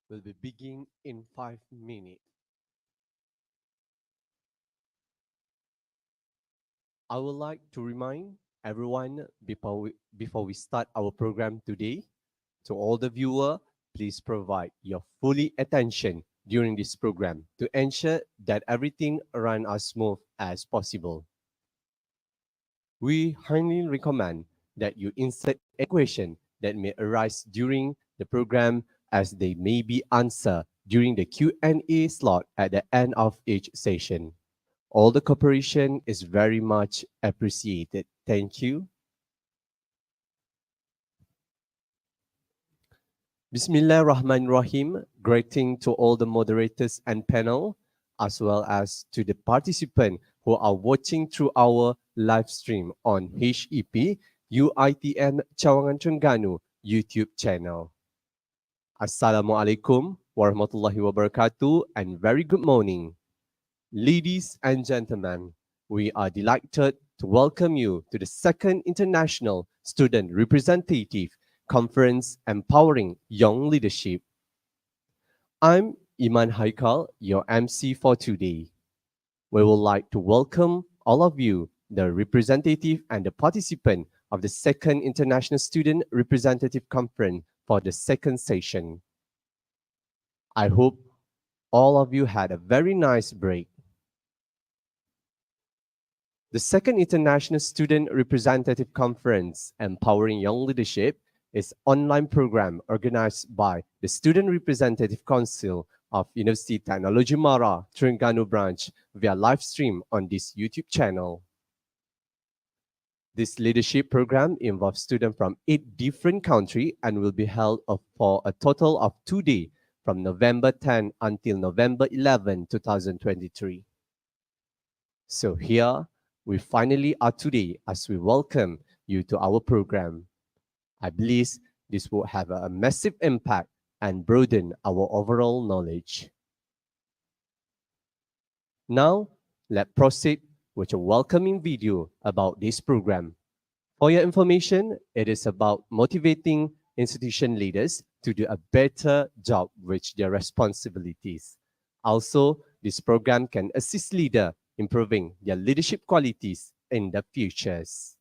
will be beginning in 5 minutes. I would like to remind everyone before we start our program today, to all the viewer, please provide your fully attention during this program to ensure that everything runs as smooth as possible. We highly recommend that you insert a question that may arise during the program as they may be answered during the Q&A slot at the end of each session. All the cooperation is very much appreciated. Thank you. Bismillahirrahmanirrahim. Greeting to all the moderators and panel, as well as to the participants who are watching through our live stream on HEP UITM Cawangan Terengganu YouTube channel. Assalamualaikum warahmatullahi wabarakatuh and very good morning. Ladies and gentlemen, we are delighted to welcome you to the second International Student Representative Conference Empowering Young Leadership. I'm Iman Haikal, your MC for today. We would like to welcome all of you, the representative and the participant of the second International Student Representative Conference for the second session. I hope all of you had a very nice break. The second International Student Representative Conference Empowering Young Leadership is an online program organized by the Student Representative Council of University Technology Mara, Terengganu branch via live stream on this YouTube channel. This leadership program involves students from 8 different countries and will be held for a total of 2 days from November 10 until November 11, 2023. So here we finally are today as we welcome you to our program. I believe this will have a massive impact and broaden our overall knowledge. Now, let's proceed with a welcoming video about this program. For your information, it is about motivating institution leaders to do a better job with their responsibilities. Also, this program can assist leaders improving their leadership qualities in the futures.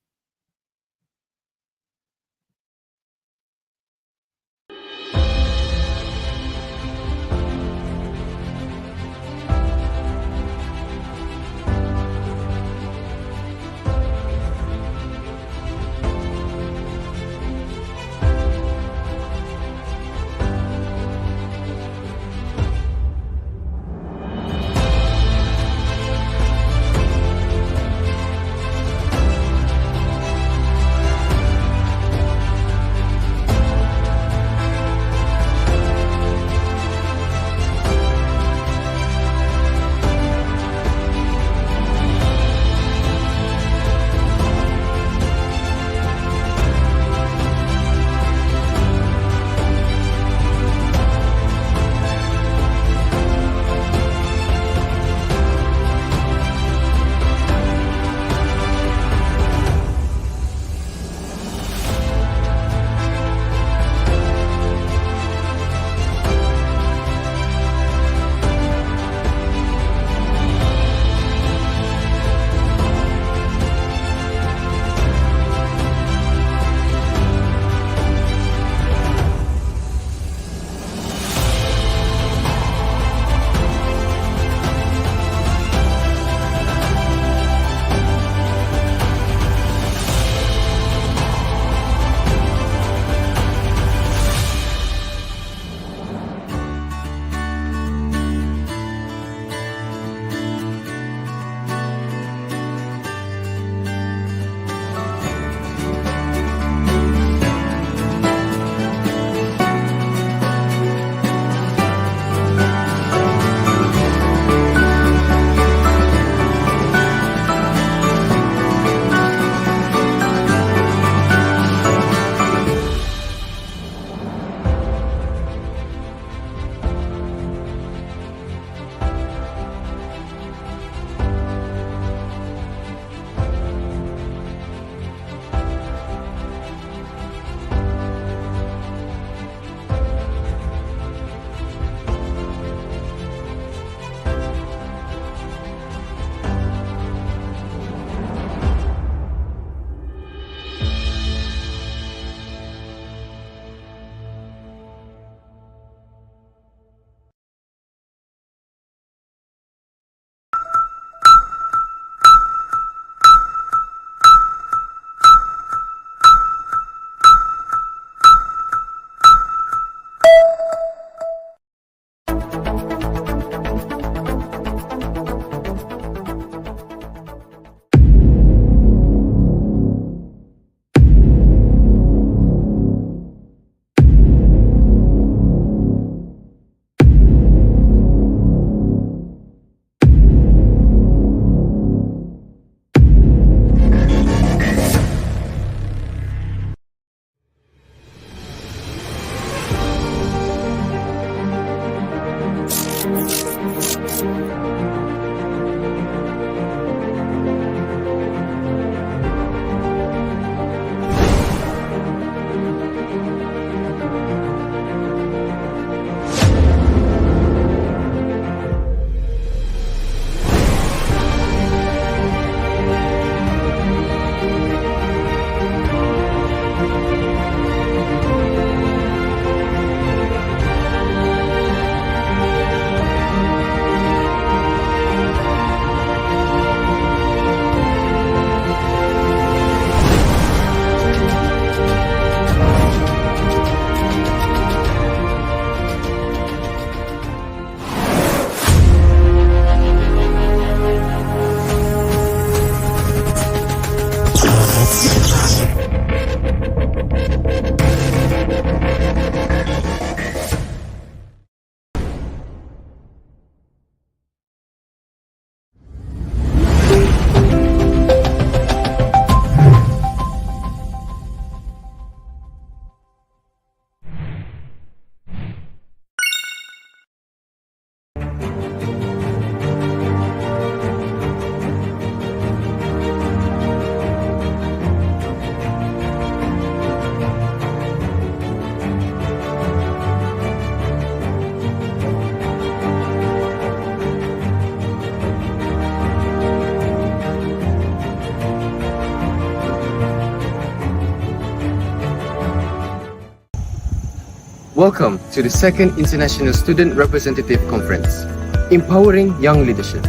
Welcome to the second International Student Representative Conference, Empowering Young Leadership.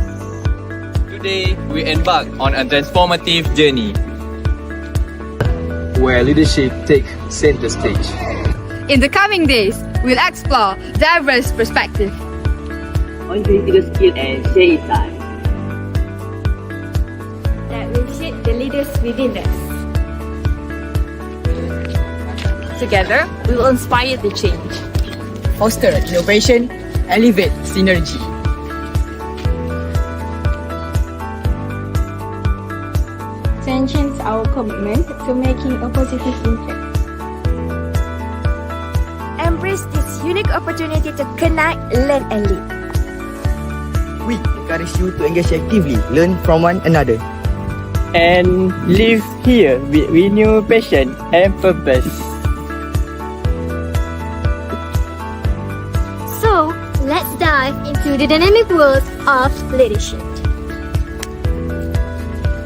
Today, we embark on a transformative journey where leadership takes center stage. In the coming days, we'll explore diverse perspectives on critical skill and share insight that will shape the leaders within us. Together, we will inspire the change, foster innovation, elevate synergy. Strengthens our commitment to making a positive impact. Embrace this unique opportunity to connect, learn, and lead. We encourage you to engage actively, learn from one another, and live here with renewed passion and purpose. So, let's dive into the dynamic world of leadership.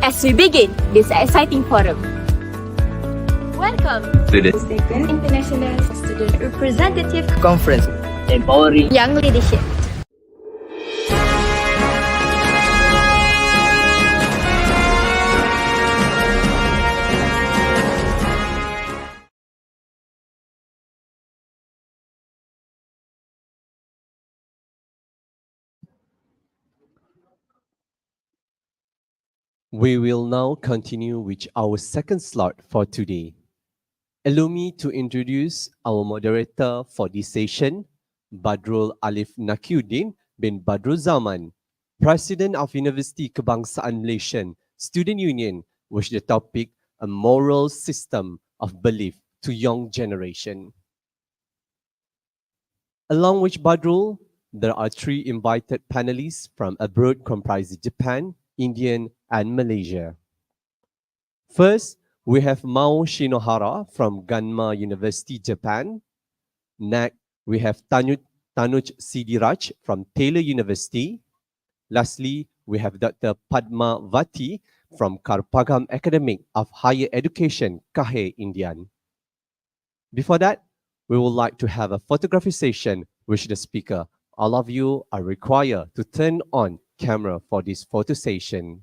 as we begin this exciting forum. Welcome to the Second International Student Representative Conference, empowering Young Leadership. We will now continue with our second slot for today. Allow me to introduce our moderator for this session, Badrul Alif Nakiuddin bin Badrul Zaman, President of Universiti Kebangsaan Malaysian Student Union, with the topic A Moral System of Belief to Young Generation. Along with Badrul, there are three invited panelists from abroad comprising Japan, India, and Malaysia. First, we have Mao Shinohara from Ganma University, Japan. Next, we have Tanuj Sidiraj from Taylor University. Lastly, we have Dr. Padma Vati from Karpagam Academic of Higher Education, Kahe, Indian. Before that, we would like to have a photography session with the speaker. All of you are required to turn on camera for this photo session.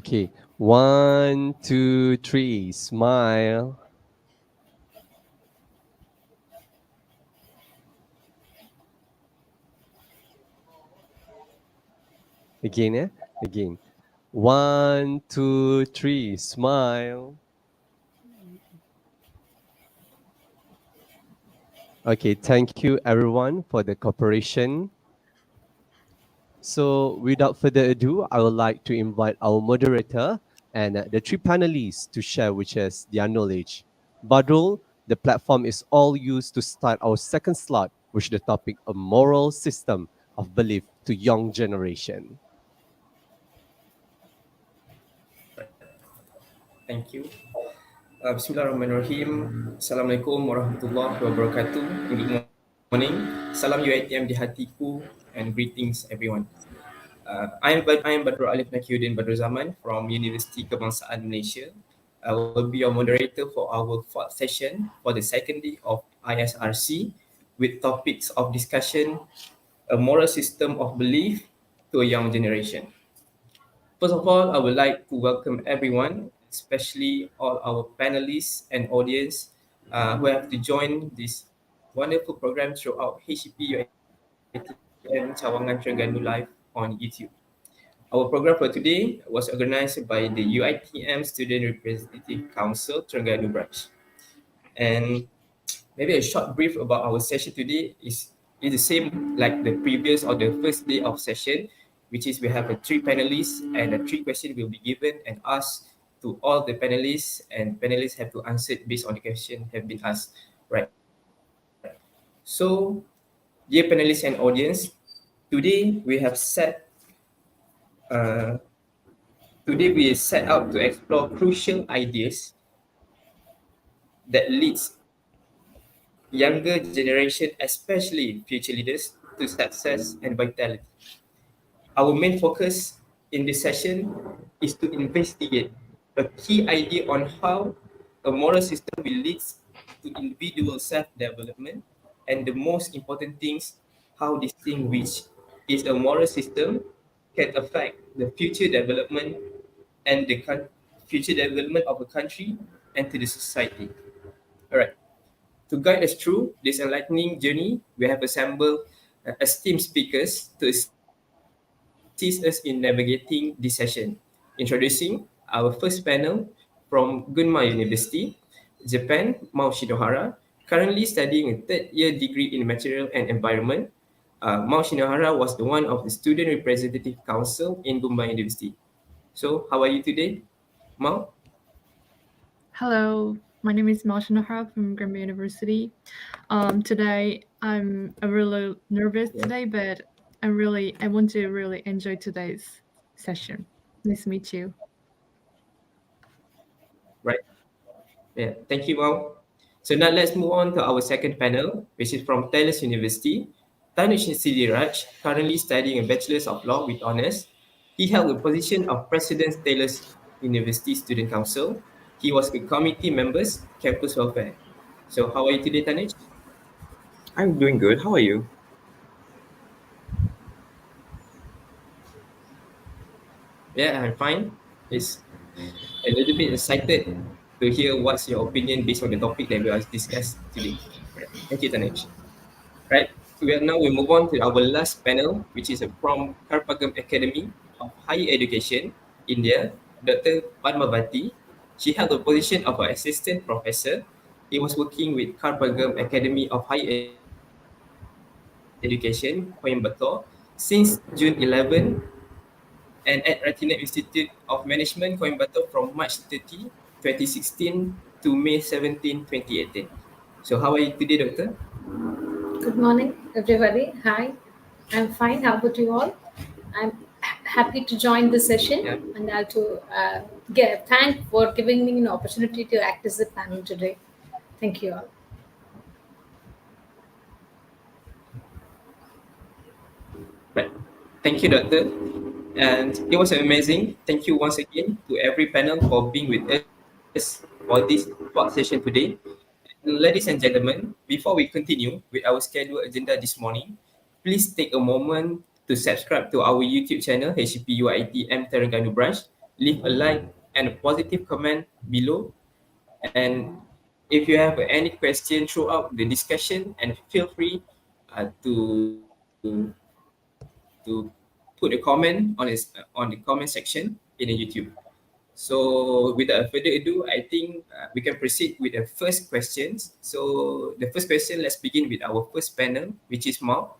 Okay, 1, 2, 3, smile. Again, again. 1, 2, 3, smile. Okay, thank you everyone for the cooperation. So without further ado, I would like to invite our moderator and the three panelists to share with us their knowledge. Badrul, the platform is all used to start our second slot with the topic of moral system of belief to young generation. Thank you. Bismillahirrahmanirrahim. Assalamualaikum warahmatullahi wabarakatuh. Good morning. Salam UiTM di hatiku and greetings everyone. I am Badrul Alif Nakiuddin Badrul Zaman from Universiti Kebangsaan Malaysia. I will be your moderator for our fourth session for the second day of ISRC with topics of discussion, a moral system of belief to a young generation. First of all, I would like to welcome everyone, especially all our panelists and audience who have to join this wonderful program throughout HEP UiTM Cawangan Terengganu Live on YouTube. Our program for today was organized by the UiTM Student Representative Council Terengganu Branch. And maybe a short brief about our session today is the same like the previous or the first day of session, which is we have three panelists and the three questions will be given and asked to all the panelists, and panelists have to answer based on the question have been asked. Right. So, dear panelists and audience, Today we have set uh, today we set out to explore crucial ideas that leads younger generation, especially future leaders, to success and vitality. Our main focus in this session is to investigate a key idea on how a moral system will lead to individual self-development, and the most important things, how this thing which is a moral system can affect the future development and the future development of a country and to the society. All right. To guide us through this enlightening journey, we have assembled esteemed speakers to assist us in navigating this session. Introducing our first panel from Gunma University, Japan, Mao Shinohara, currently studying a third-year degree in Material and Environment. Mao Shinohara was the one of the Student Representative Council in Gunma University. So, how are you today, Mao? Hello, my name is Mao Shinohara from Granby University. Today I'm really nervous today, but I want to really enjoy today's session. Nice to meet you. Right. Yeah, thank you, Mao. So now let's move on to our second panel, which is from Taylor's University. Tanush Sidiraj, currently studying a Bachelor's of Law with honors. He held the position of President Taylor's University Student Council. He was a committee member's campus welfare. So how are you today, Tanush? I'm doing good. How are you? Yeah, I'm fine. It's a little bit excited to hear what's your opinion based on the topic that we are discussed today. Right. Thank you, Tanush. Right. We move on to our last panel, which is from Karpagam Academy of Higher Education, India, Dr. Padmavati. She held the position of an assistant professor. He was working with Karpagam Academy of Higher Education, Coimbatore, since June 11, and at Ratinet Institute of Management, Coimbatore, from March 30, 2016 to May 17, 2018. So how are you today, Doctor? Good morning, everybody. Hi, I'm fine. How about you all? I'm happy to join the session, and I'll to thank for giving me an opportunity to act as a panel today. Thank you all. Right. Thank you, Doctor. And it was amazing. Thank you once again to every panel for being with us for this talk session today. Ladies and gentlemen, before we continue with our scheduled agenda this morning, please take a moment to subscribe to our YouTube channel, HCPUITM Terengganu Branch. Leave a like and a positive comment below. And if you have any question throughout the discussion, and feel free to put a comment on the comment section in the YouTube. So without further ado, I think we can proceed with the first questions. So the first question, let's begin with our first panel, which is Mao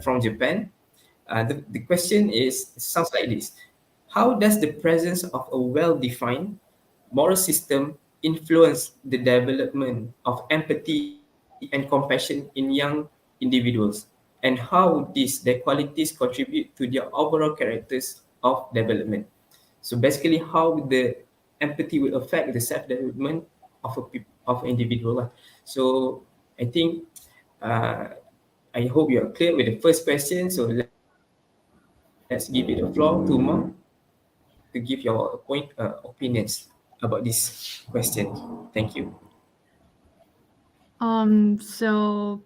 from Japan. The question sounds like this. How does the presence of a well-defined moral system influence the development of empathy and compassion in young individuals? And how their qualities contribute to their overall characters of development? So basically, how the empathy will affect the self-development of an individual. So I think I hope you are clear with the first question. So let's give it the floor to Mom to give your opinions about this question. Thank you. So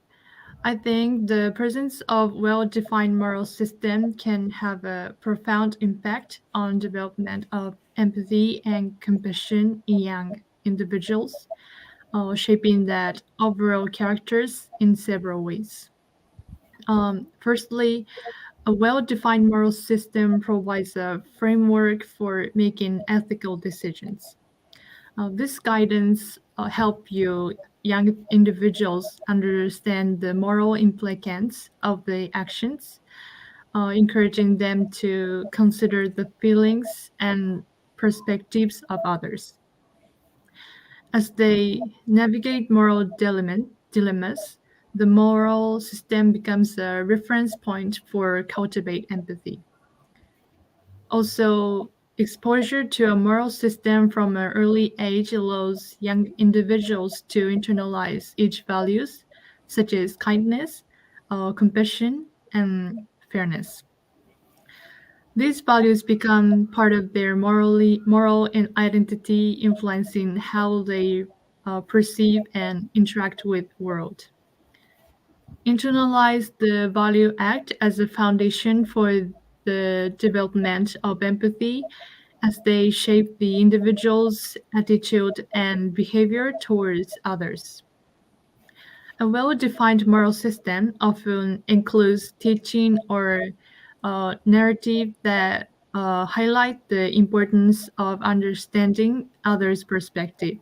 I think the presence of well-defined moral system can have a profound impact on development of empathy and compassion in young individuals, shaping that overall characters in several ways. Firstly, a well-defined moral system provides a framework for making ethical decisions. This guidance helps young individuals understand the moral implications of the actions, encouraging them to consider the feelings and perspectives of others. As they navigate moral dilemmas, the moral system becomes a reference point for cultivate empathy. Also, exposure to a moral system from an early age allows young individuals to internalize its values, such as kindness, compassion, and fairness. These values become part of their moral and identity, influencing how they perceive and interact with world. Internalize the value act as a foundation for the development of empathy as they shape the individual's attitude and behavior towards others. A well-defined moral system often includes teaching or narrative that highlight the importance of understanding others' perspective.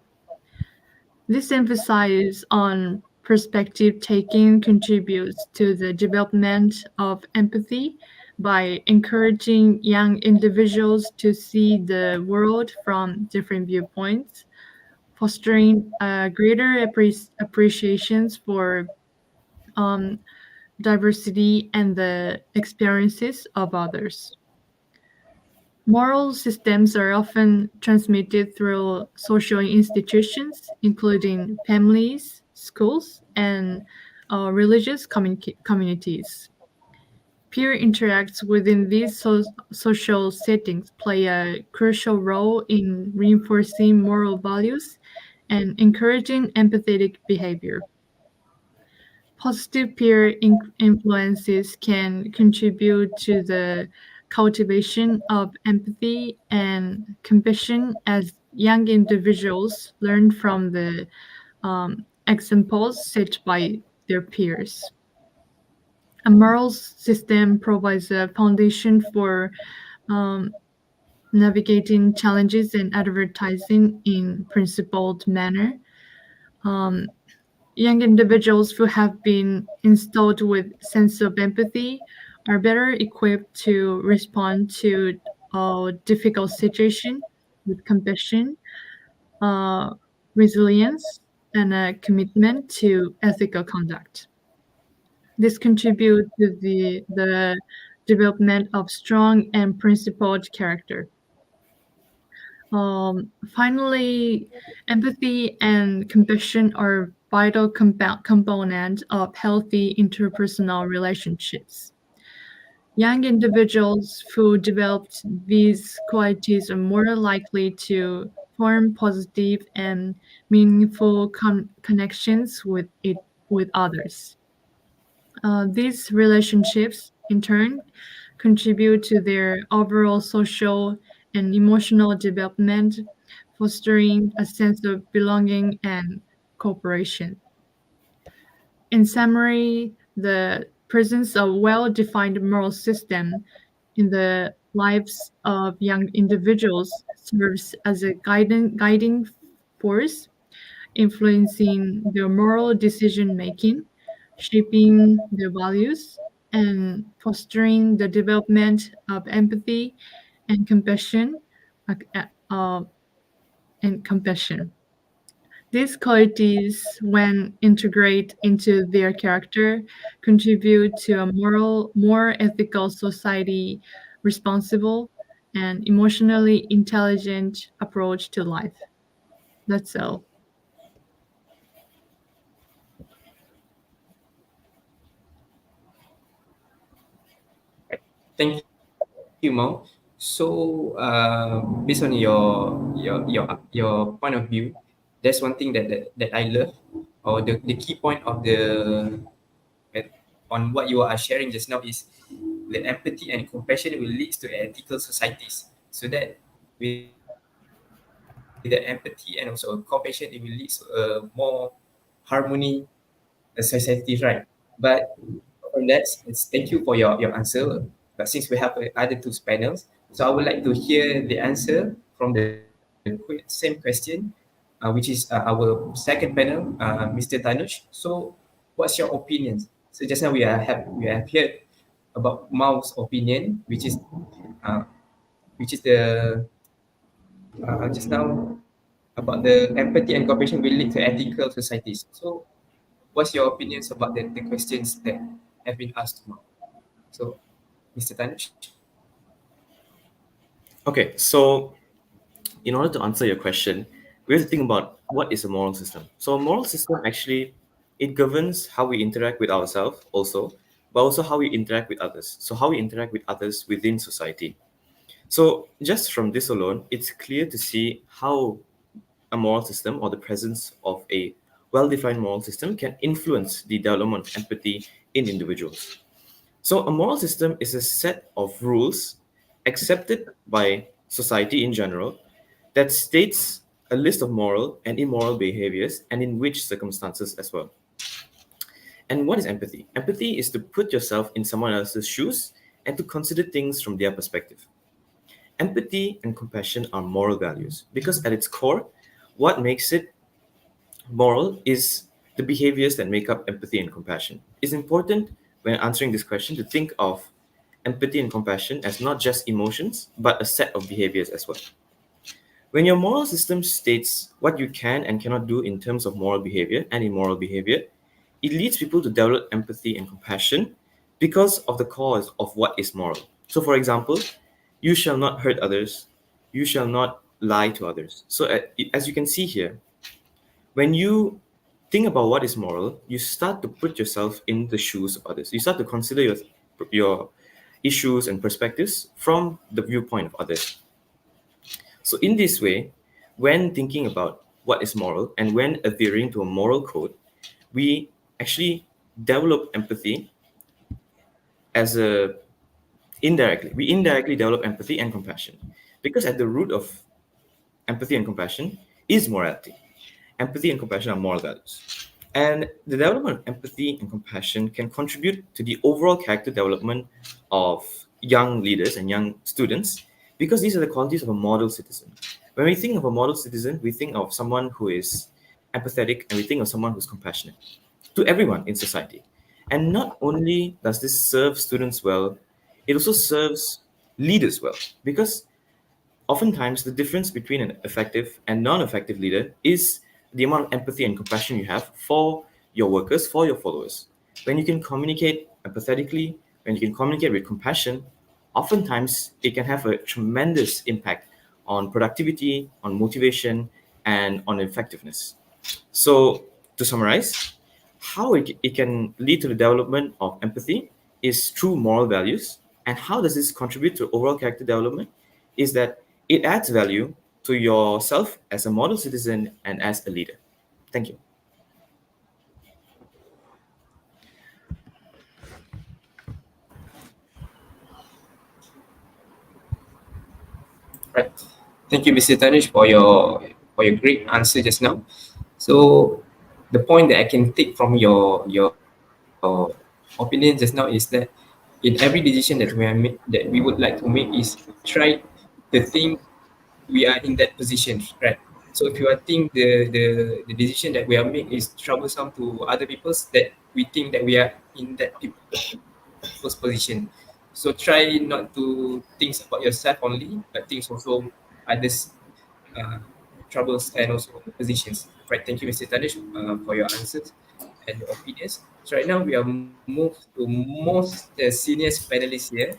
This emphasis on perspective taking contributes to the development of empathy by encouraging young individuals to see the world from different viewpoints, fostering a greater appreciations for diversity and the experiences of others. Moral systems are often transmitted through social institutions, including families, schools, and religious communities. Peer interacts within these social settings play a crucial role in reinforcing moral values and encouraging empathetic behavior. Positive peer influences can contribute to the cultivation of empathy and compassion as young individuals learn from the examples set by their peers. A moral system provides a foundation for navigating challenges and advertising in principled manner. Young individuals who have been installed with sense of empathy are better equipped to respond to a difficult situation with compassion, resilience, and a commitment to ethical conduct. This contributes to the development of strong and principled character. Finally, empathy and compassion are vital component of healthy interpersonal relationships. Young individuals who develop these qualities are more likely to form positive and meaningful connections with others. These relationships, in turn, contribute to their overall social and emotional development, fostering a sense of belonging and cooperation. In summary, the presence of well-defined moral system in the lives of young individuals serves as a guiding force, influencing their moral decision-making, shaping their values, and fostering the development of empathy and compassion. These qualities, when integrated into their character, contribute to a more ethical society, responsible, and emotionally intelligent approach to life. That's all. Thank you, Mo. So, based on your point of view, that's one thing that I love, or the key point of on what you are sharing just now is the empathy and compassion will lead to ethical societies. So that with the empathy and also compassion, it will lead to a more harmony society, right? But from that, thank you for your answer. But since we have other two panels, so I would like to hear the answer from the same question, which is our second panel, Mr. Tanush. So, what's your opinion? So just now we have heard about Mao's opinion, which is the just now about the empathy and cooperation will lead to ethical societies. So, what's your opinions about the questions that have been asked now? So, Mr. Tanush. Okay, so in order to answer your question, we have to think about what is a moral system. So a moral system actually, it governs how we interact with ourselves also, but also how we interact with others. So how we interact with others within society. So just from this alone, it's clear to see how a moral system or the presence of a well-defined moral system can influence the development of empathy in individuals. So, a moral system is a set of rules accepted by society in general that states a list of moral and immoral behaviors and in which circumstances as well. And what is empathy? Empathy is to put yourself in someone else's shoes and to consider things from their perspective. Empathy and compassion are moral values because at its core, what makes it moral is the behaviors that make up empathy and compassion. It's important when answering this question to think of empathy and compassion as not just emotions, but a set of behaviors as well. When your moral system states what you can and cannot do in terms of moral behavior and immoral behavior, it leads people to develop empathy and compassion because of the cause of what is moral. So, for example, you shall not hurt others, you shall not lie to others. So, as you can see here, when you think about what is moral, you start to put yourself in the shoes of others. You start to consider your issues and perspectives from the viewpoint of others. So in this way, when thinking about what is moral and when adhering to a moral code, we actually develop empathy as a we indirectly develop empathy and compassion, because at the root of empathy and compassion is morality. Empathy and compassion are moral values. And the development of empathy and compassion can contribute to the overall character development of young leaders and young students, because these are the qualities of a model citizen. When we think of a model citizen, we think of someone who is empathetic and we think of someone who's compassionate to everyone in society. And not only does this serve students well, it also serves leaders well, because oftentimes the difference between an effective and non-effective leader is the amount of empathy and compassion you have for your workers, for your followers. When you can communicate empathetically, when you can communicate with compassion, oftentimes it can have a tremendous impact on productivity, on motivation, and on effectiveness. So, to summarize, how it can lead to the development of empathy is through moral values. And how does this contribute to overall character development? Is that it adds value to yourself as a model citizen and as a leader. Thank you. Right. Thank you, Mr. Tanish, for your great answer just now. So the point that I can take from your opinion just now is that in every decision that we would like to make is try to think we are in that position, right? So if you are think the decision that we are making is troublesome to other people's, that we think that we are in that people's position. So try not to think about yourself only, but think also others' troubles and also positions. Right. Thank you, Mr. Tanish, for your answers and your opinions. So right now we are moved to most senior panelists here,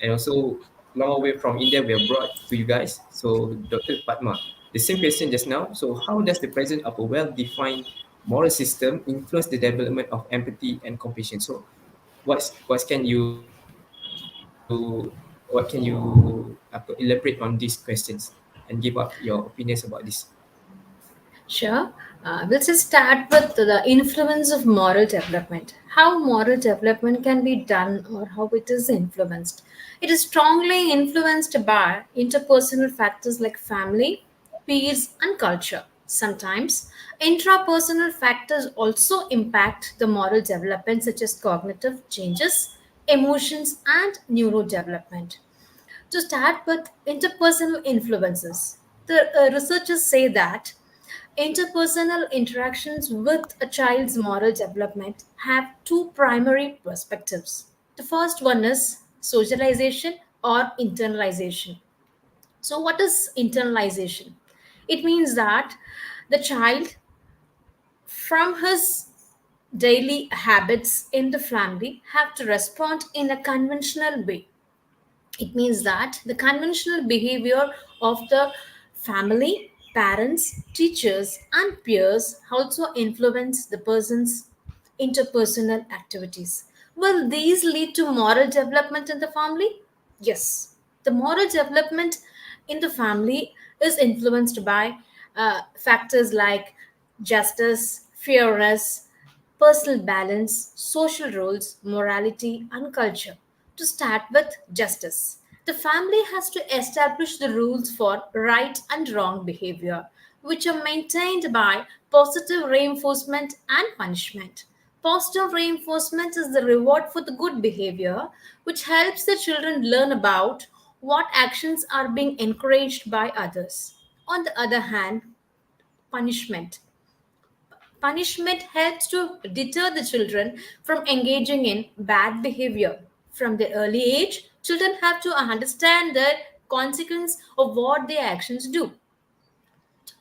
and also long way from India we are brought to you guys. So Dr. Padma, the same question just now. So how does the presence of a well-defined moral system influence the development of empathy and compassion? So what can you elaborate on these questions and give up your opinions about this? Sure. Let's just start with the influence of moral development. How moral development can be done or how it is influenced. It is strongly influenced by interpersonal factors like family, peers, and culture. Sometimes intrapersonal factors also impact the moral development, such as cognitive changes, emotions, and neurodevelopment. To start with interpersonal influences, the researchers say that interpersonal interactions with a child's moral development have two primary perspectives. The first one is socialization or internalization. So, what is internalization? It means that the child, from his daily habits in the family have to respond in a conventional way. It means that the conventional behavior of the family, parents, teachers, and peers also influence the person's interpersonal activities. Will these lead to moral development in the family? Yes. The moral development in the family is influenced by factors like justice, fairness, personal balance, social roles, morality, and culture. To start with justice, the family has to establish the rules for right and wrong behavior, which are maintained by positive reinforcement and punishment. Positive reinforcement is the reward for the good behavior, which helps the children learn about what actions are being encouraged by others. On the other hand, punishment. Punishment helps to deter the children from engaging in bad behavior. From the early age, children have to understand the consequence of what their actions do.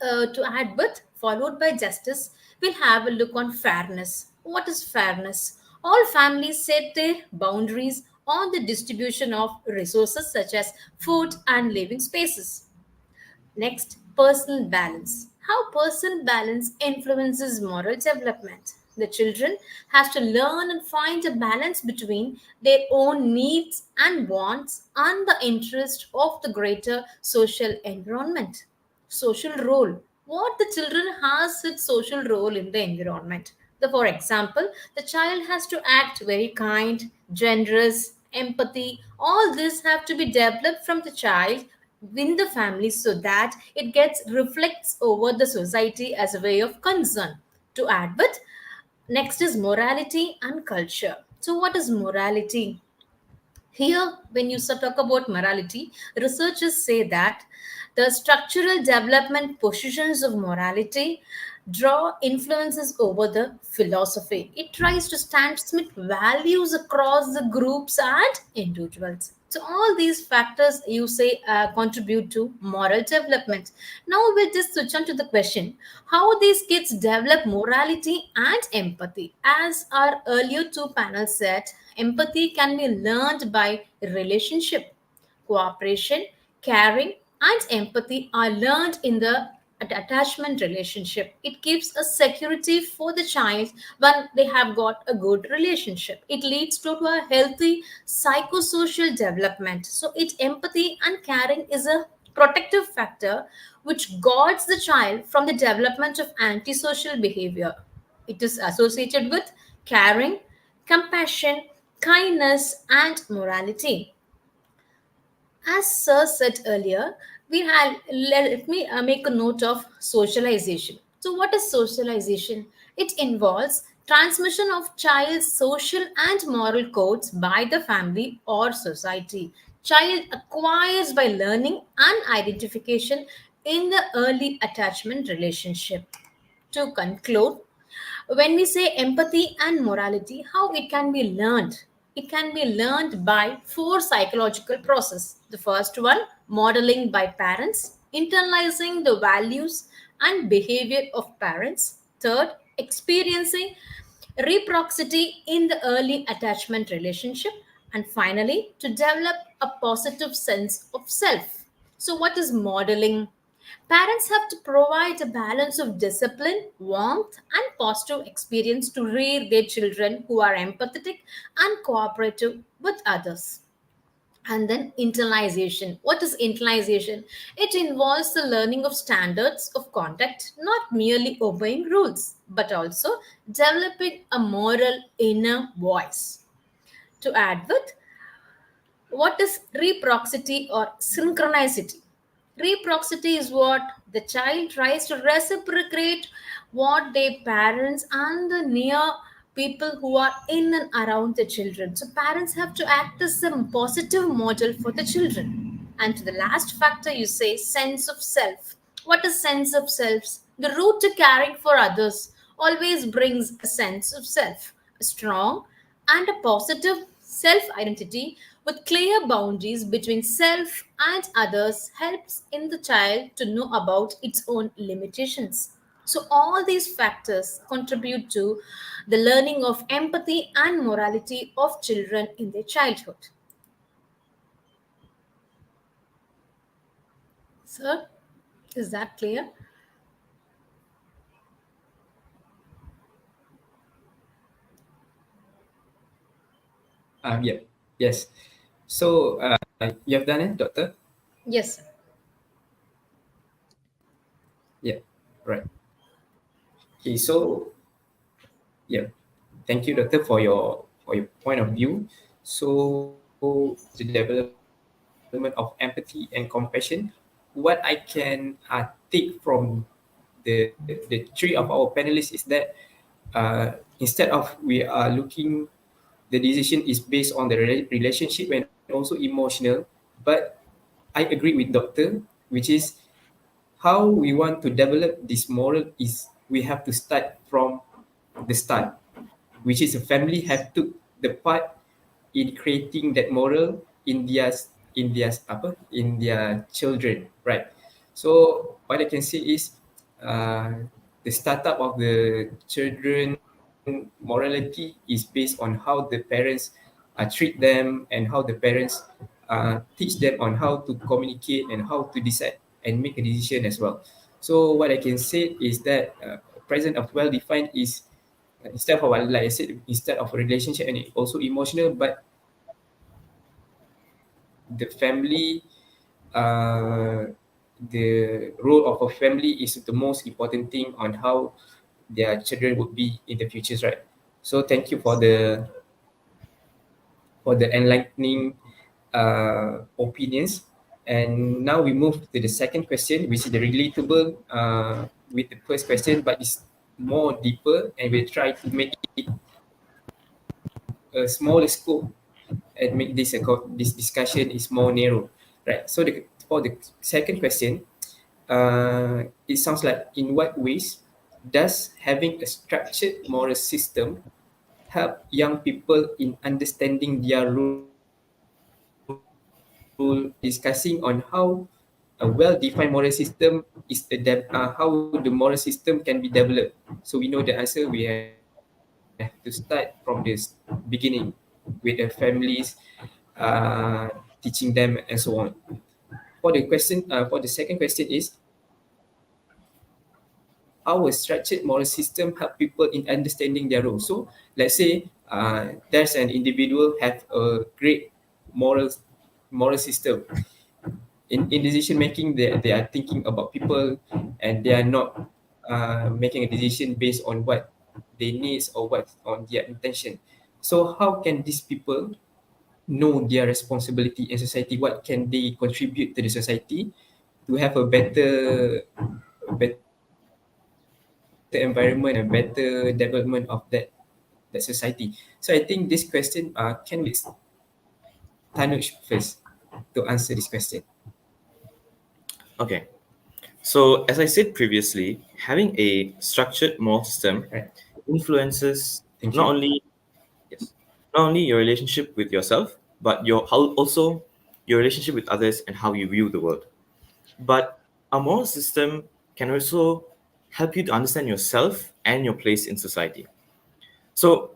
To add but followed by justice, we'll have a look on fairness. What is fairness? All families set their boundaries on the distribution of resources such as food and living spaces. Next, personal balance. How personal balance influences moral development. The children have to learn and find a balance between their own needs and wants and the interest of the greater social environment. Social role. What the children has its social role in the environment. For example, the child has to act very kind, generous, empathy. All this have to be developed from the child in the family so that it gets reflects over the society as a way of concern. To add with, next is morality and culture. So what is morality? Here, when you talk about morality, researchers say that the structural development positions of morality draw influences over the philosophy. It tries to transmit values across the groups and individuals. So all these factors you say contribute to moral development. Now we'll just switch on to the question: how these kids develop morality and empathy. As our earlier two panels said, empathy can be learned by relationship, cooperation, caring, and empathy are learned in the attachment relationship. It gives a security for the child when they have got a good relationship. It leads to a healthy psychosocial development. So it empathy and caring is a protective factor which guards the child from the development of antisocial behavior. It is associated with caring, compassion, kindness, and morality. As Sir said earlier, let me make a note of socialization. So, what is socialization? It involves transmission of child's social and moral codes by the family or society. Child acquires by learning and identification in the early attachment relationship. To conclude, when we say empathy and morality, how it can be learned? It can be learned by four psychological process. The first one, modeling by parents, internalizing the values and behavior of parents. Third, experiencing reciprocity in the early attachment relationship. And finally, to develop a positive sense of self. So, what is modeling? Parents have to provide a balance of discipline, warmth, and positive experience to rear their children who are empathetic and cooperative with others. And then internalization. What is internalization? It involves the learning of standards of conduct, not merely obeying rules, but also developing a moral inner voice. To add with, what is reciprocity or synchronicity? Reciprocity is what the child tries to reciprocate what their parents and the near people who are in and around the children. So parents have to act as a positive model for the children. And to the last factor, you say sense of self. What is sense of self? The route to caring for others always brings a sense of self, a strong and a positive self identity with clear boundaries between self and others helps in the child to know about its own limitations. So, all these factors contribute to the learning of empathy and morality of children in their childhood. Sir, is that clear? Yeah. Yes. So you have done it, doctor? Yes, sir. Yeah. Right. Okay. So yeah. Thank you, doctor, for your point of view. So the development of empathy and compassion. What I can take from the three of our panelists is that instead of we are looking, the decision is based on the relationship and also emotional, but I agree with doctor, which is how we want to develop this moral is we have to start from the start, which is a family have took the part in creating that moral in their children, right? So what I can say is the startup of the children morality is based on how the parents treat them and how the parents teach them on how to communicate and how to decide and make a decision as well. So what I can say is that present of well defined is instead of like I said, instead of a relationship and also emotional, but the family, uh, the role of a family is the most important thing on how their children would be in the futures, right? So thank you for the enlightening opinions. And now we move to the second question, which is the relatable with the first question, but it's more deeper, and we'll try to make it a smaller scope and make this discussion is more narrow, right? So for the second question, it sounds like in what ways does having a structured moral system help young people in understanding their role, discussing on how a well-defined moral system is how the moral system can be developed. So we know the answer. We have to start from this beginning with the families, teaching them and so on. For the second question is, our structured moral system help people in understanding their role. So let's say there's an individual have a great moral system. In decision making, they are thinking about people and they are not making a decision based on what they needs or what on their intention. So how can these people know their responsibility in society? What can they contribute to the society to have a better environment and better development of that society? So I think this question can be Tanuj first to answer this question. Okay. So, as I said previously, having a structured moral system influences Thank not you. only yes, not only your relationship with yourself, but also your relationship with others and how you view the world. But a moral system can also help you to understand yourself and your place in society. So,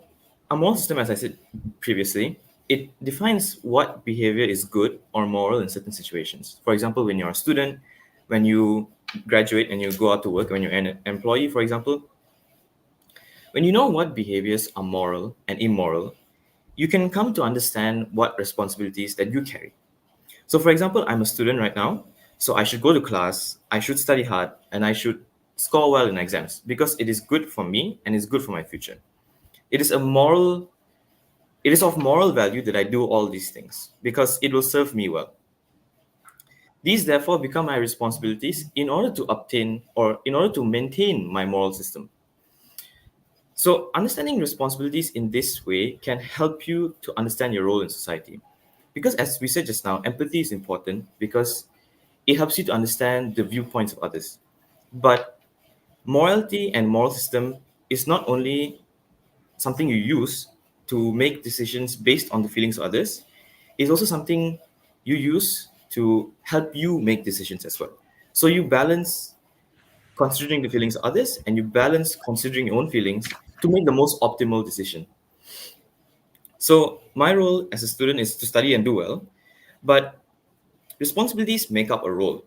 a moral system, as I said previously, it defines what behavior is good or moral in certain situations. For example, when you're a student, when you graduate and you go out to work, when you're an employee, for example, when you know what behaviors are moral and immoral, you can come to understand what responsibilities that you carry. So, for example, I'm a student right now, so I should go to class, I should study hard, and I should score well in exams because it is good for me and it's good for my future. It is a moral It is of moral value that I do all these things because it will serve me well. These therefore become my responsibilities in order to obtain or in order to maintain my moral system. So, understanding responsibilities in this way can help you to understand your role in society. Because, as we said just now, empathy is important because it helps you to understand the viewpoints of others. But morality and moral system is not only something you use to make decisions based on the feelings of others, it's also something you use to help you make decisions as well. So you balance considering the feelings of others, and you balance considering your own feelings to make the most optimal decision. So my role as a student is to study and do well, but responsibilities make up a role,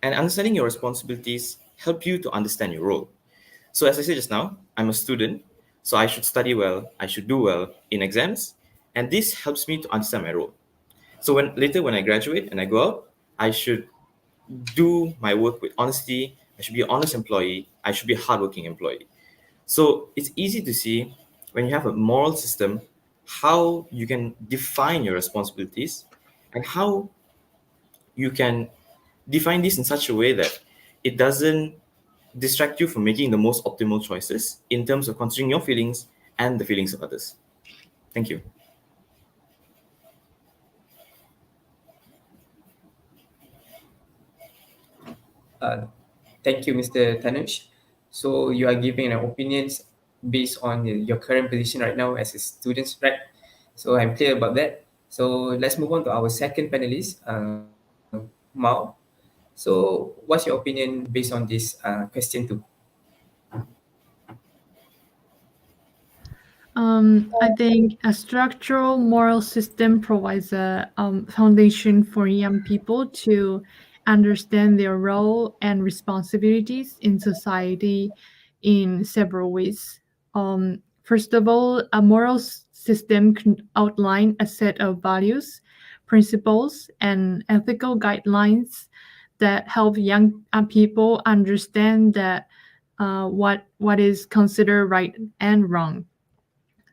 and understanding your responsibilities help you to understand your role. So as I said just now, I'm a student, so I should study well, I should do well in exams, and this helps me to understand my role. So when I graduate and I go out, I should do my work with honesty, I should be an honest employee, I should be a hardworking employee. So it's easy to see when you have a moral system how you can define your responsibilities and how you can define this in such a way that it doesn't distract you from making the most optimal choices in terms of considering your feelings and the feelings of others. Thank you. Thank you, Mr. Tanush. So you are giving an opinions based on your current position right now as a student, right? So I'm clear about that. So let's move on to our second panelist, Mao. So what's your opinion based on this question too? I think a structural moral system provides a foundation for young people to understand their role and responsibilities in society in several ways. First of all, a moral system can outline a set of values, principles, and ethical guidelines that help young people understand that what is considered right and wrong.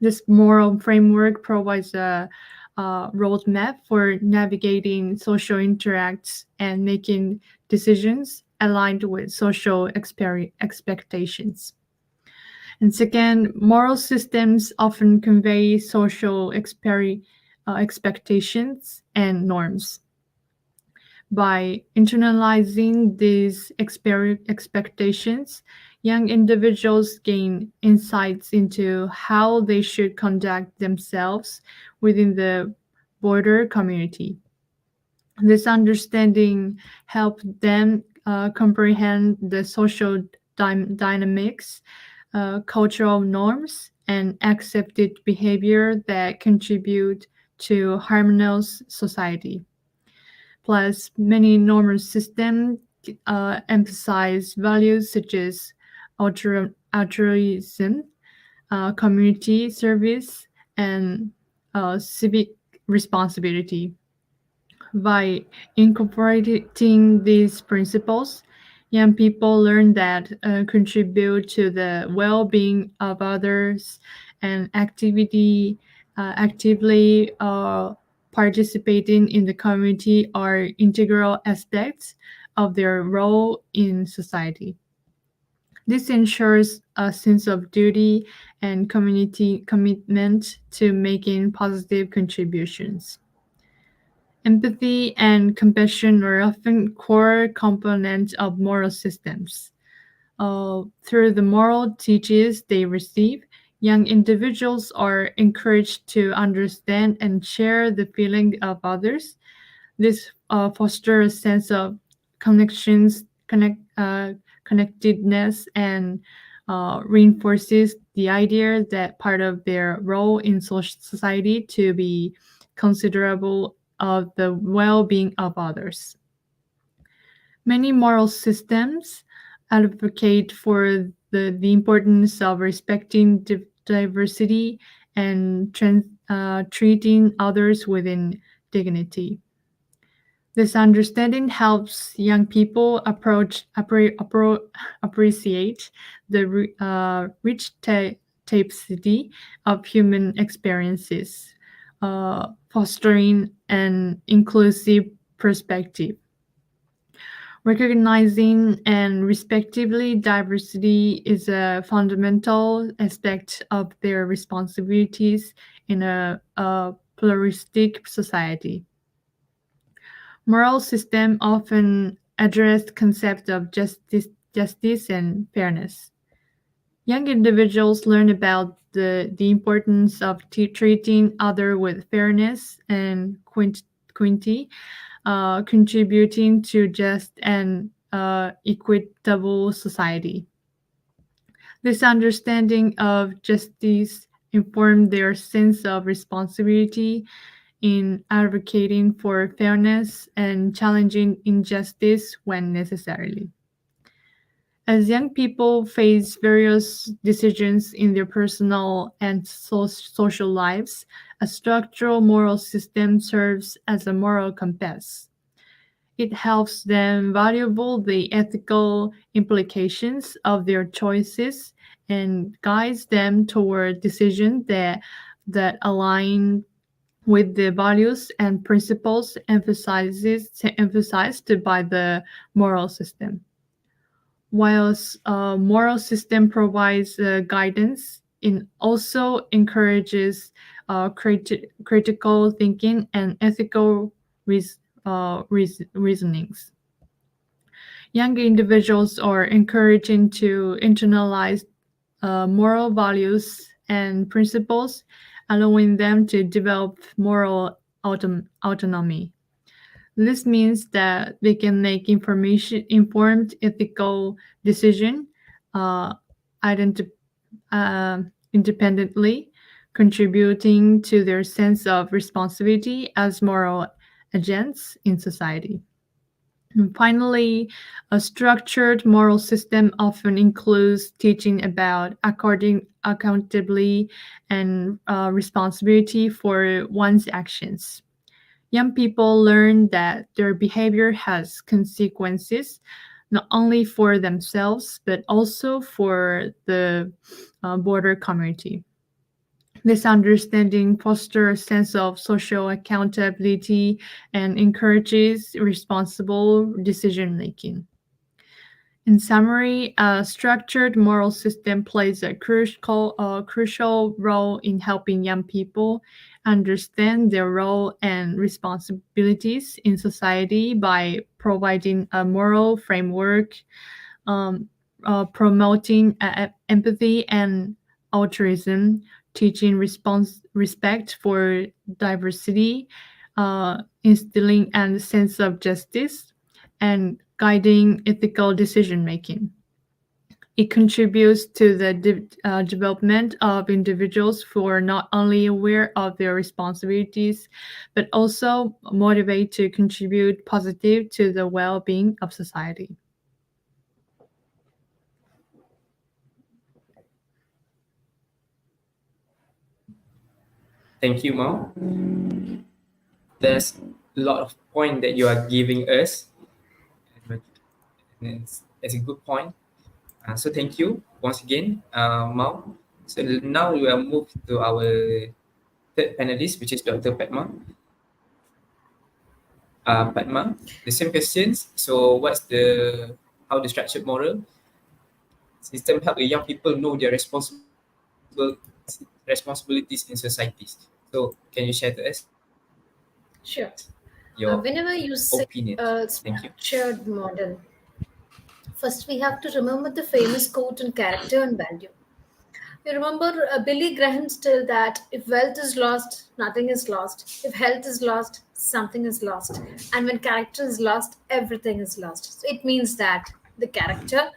This moral framework provides a roadmap for navigating social interacts and making decisions aligned with social expectations. And second, moral systems often convey social expectations and norms. By internalizing these expectations, young individuals gain insights into how they should conduct themselves within the broader community. This understanding helps them comprehend the social dynamics, cultural norms, and accepted behavior that contribute to harmonious society. Plus, many normal systems emphasize values such as altruism, community service, and civic responsibility. By incorporating these principles, young people learn that contribute to the well-being of others and actively participating in the community are integral aspects of their role in society. This ensures a sense of duty and community commitment to making positive contributions. Empathy and compassion are often core components of moral systems. Through the moral teachings they receive, young individuals are encouraged to understand and share the feeling of others. This fosters a sense of connectedness, and reinforces the idea that part of their role in society to be considerable of the well-being of others. Many moral systems advocate for the importance of respecting diversity and treating others with dignity. This understanding helps young people appreciate the rich tapestry of human experiences, fostering an inclusive perspective. Recognizing and respectively diversity is a fundamental aspect of their responsibilities in a pluralistic society. Moral systems often address concepts of justice and fairness. Young individuals learn about the importance of treating others with fairness and equity, contributing to just and equitable society. This understanding of justice informed their sense of responsibility in advocating for fairness and challenging injustice when necessary. As young people face various decisions in their personal and social lives, a structural moral system serves as a moral compass. It helps them valuable the ethical implications of their choices and guides them toward decisions that align with the values and principles emphasized by the moral system. Whilst a moral system provides guidance, it also encourages critical thinking and ethical reasonings. Young individuals are encouraged to internalize moral values and principles, allowing them to develop moral autonomy. This means that they can make informed ethical decision independently, contributing to their sense of responsibility as moral agents in society. And finally, a structured moral system often includes teaching about accountability and responsibility for one's actions. Young people learn that their behavior has consequences not only for themselves but also for the broader community. This understanding fosters a sense of social accountability and encourages responsible decision making. In summary, a structured moral system plays a crucial role in helping young people understand their role and responsibilities in society by providing a moral framework, promoting empathy and altruism, teaching respect for diversity, instilling a sense of justice, and guiding ethical decision making. It contributes to the development of individuals who are not only aware of their responsibilities, but also motivate to contribute positive to the well-being of society. Thank you, Mao. There's a lot of point that you are giving us. It's a good point. So thank you once again, Mao. So now we will move to our third panelist, which is Dr. Padma. Padma, the same questions. So how the structured moral system help the young people know their responsibilities in societies? So can you share to us? Sure. Your Whenever you say opinion. structured model, first we have to remember the famous quote on character and value. You remember Billy Graham's tale that if wealth is lost, nothing is lost. If health is lost, something is lost. And when character is lost, everything is lost. So it means that the character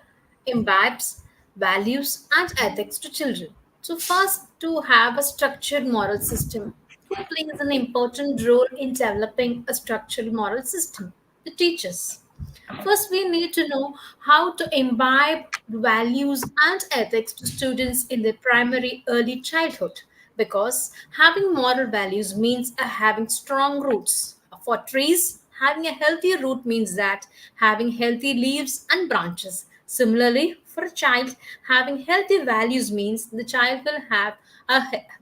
imbibes values and ethics to children. So first, to have a structured moral system, who plays an important role in developing a structured moral system? The teachers. First, we need to know how to imbibe values and ethics to students in their primary early childhood, because having moral values means having strong roots. For trees, having a healthy root means that having healthy leaves and branches. Similarly, for a child, having healthy values means the child will have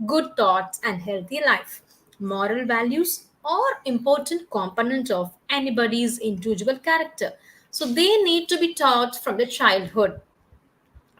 good thoughts and healthy life. Moral values are important component of anybody's individual character. So they need to be taught from the childhood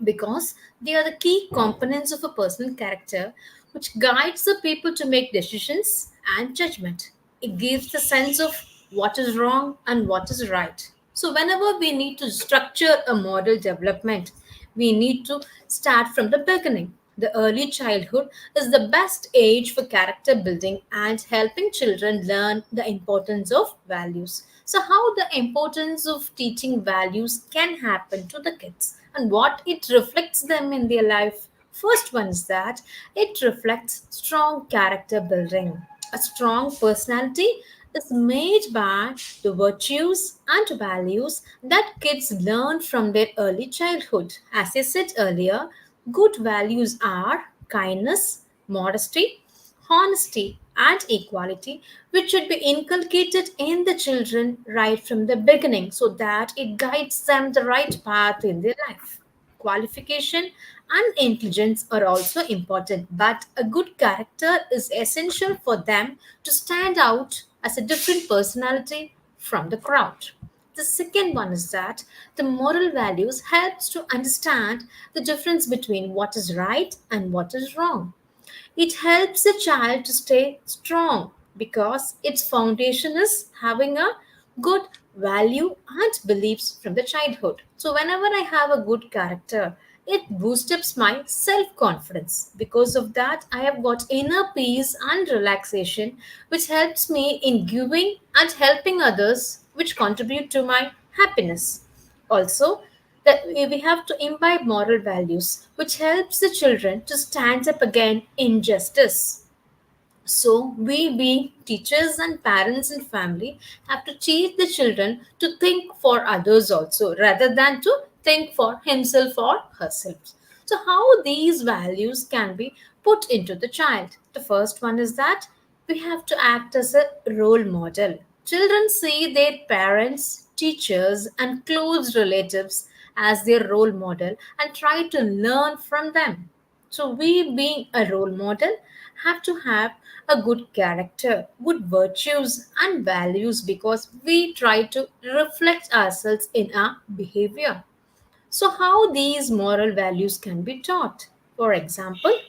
because they are the key components of a personal character which guides the people to make decisions and judgment. It gives the sense of what is wrong and what is right. So whenever we need to structure a model development, we need to start from the beginning. The early childhood is the best age for character building and helping children learn the importance of values. So, how the importance of teaching values can happen to the kids and what it reflects them in their life. First one is that it reflects strong character building. A strong personality is made by the virtues and values that kids learn from their early childhood. As I said earlier, good values are kindness, modesty, honesty, and equality, which should be inculcated in the children right from the beginning so that it guides them the right path in their life. Qualification and intelligence are also important, but a good character is essential for them to stand out as a different personality from the crowd. The second one is that the moral values helps to understand the difference between what is right and what is wrong. It helps the child to stay strong because its foundation is having a good value and beliefs from the childhood. So, whenever I have a good character, it boosts up my self confidence. Because of that, I have got inner peace and relaxation, which helps me in giving and helping others, which contribute to my happiness. Also, that we have to imbibe moral values, which helps the children to stand up against injustice. So, we, being teachers and parents and family, have to teach the children to think for others also, rather than to think for himself or herself. So, how these values can be put into the child? The first one is that we have to act as a role model. Children see their parents, teachers, and close relatives as their role model and try to learn from them. So, we, being a role model, have to have a good character, good virtues, and values because we try to reflect ourselves in our behavior. So, how these moral values can be taught? For example,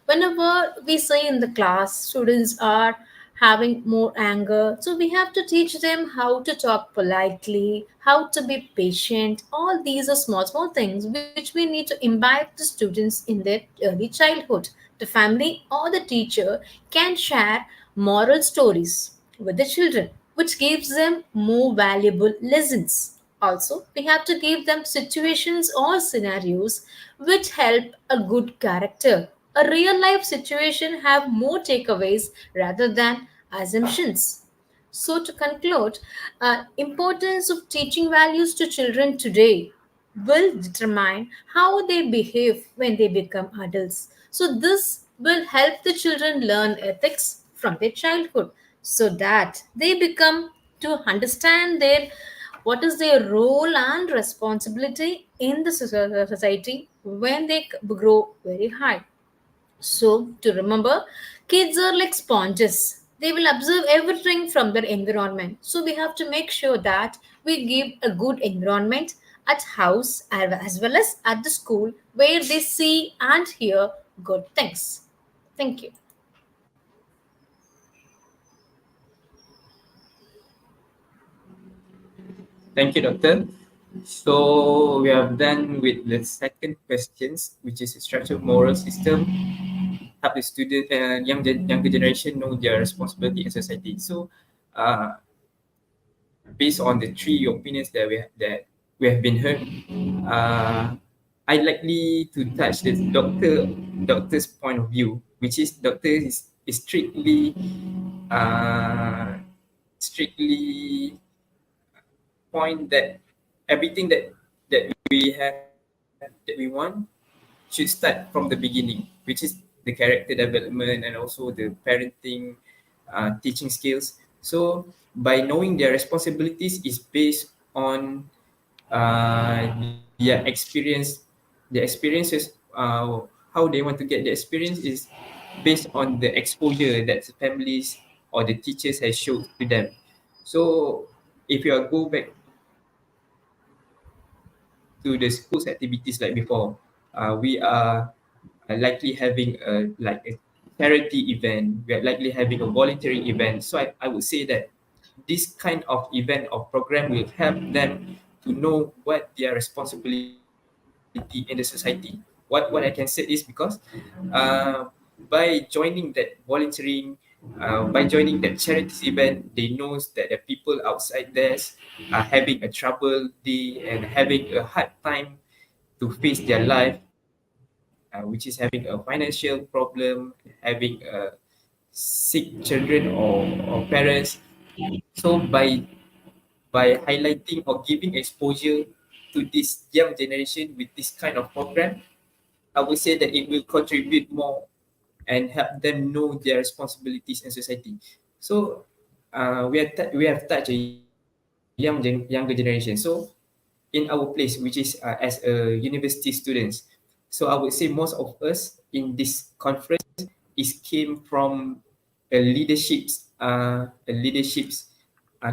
whenever we say in the class, students are having more anger, so we have to teach them how to talk politely, how to be patient. All these are small, small things which we need to imbibe the students in their early childhood. The family or the teacher can share moral stories with the children, which gives them more valuable lessons. Also, we have to give them situations or scenarios which help a good character. A real life situation have more takeaways rather than assumptions. So, to conclude, importance of teaching values to children today will determine how they behave when they become adults. So, this will help the children learn ethics from their childhood so that they become to understand their what is their role and responsibility in the society when they grow very high. So, to remember, kids are like sponges. They will observe everything from their environment. So, we have to make sure that we give a good environment at house as well as at the school where they see and hear good things. Thank you. Thank you, Doctor. So we are done with the second questions, which is structured moral system. Help the student and younger generation know their responsibility in society. So, based on the three opinions that we have been heard, I'd likely to touch the doctor's point of view, which is doctor is strictly point that everything that we have that we want should start from the beginning, which is the character development and also the parenting, teaching skills. So by knowing their responsibilities is based on their experience, the experiences, how they want to get the experience is based on the exposure that the families or the teachers has showed to them. So if you go back to the school's activities like before, we are likely having a charity event. We are likely having a voluntary event. So I would say that this kind of event or program will help them to know what their responsibility in the society. what I can say is because by joining that volunteering, by joining that charity event, they knows that the people outside there are having a trouble day and having a hard time to face their life, which is having a financial problem, having sick children or parents. So by highlighting or giving exposure to this young generation with this kind of program, I would say that it will contribute more and help them know their responsibilities in society. So we have touched a younger generation. So in our place, which is as a university students, so I would say most of us in this conference is came from a leaderships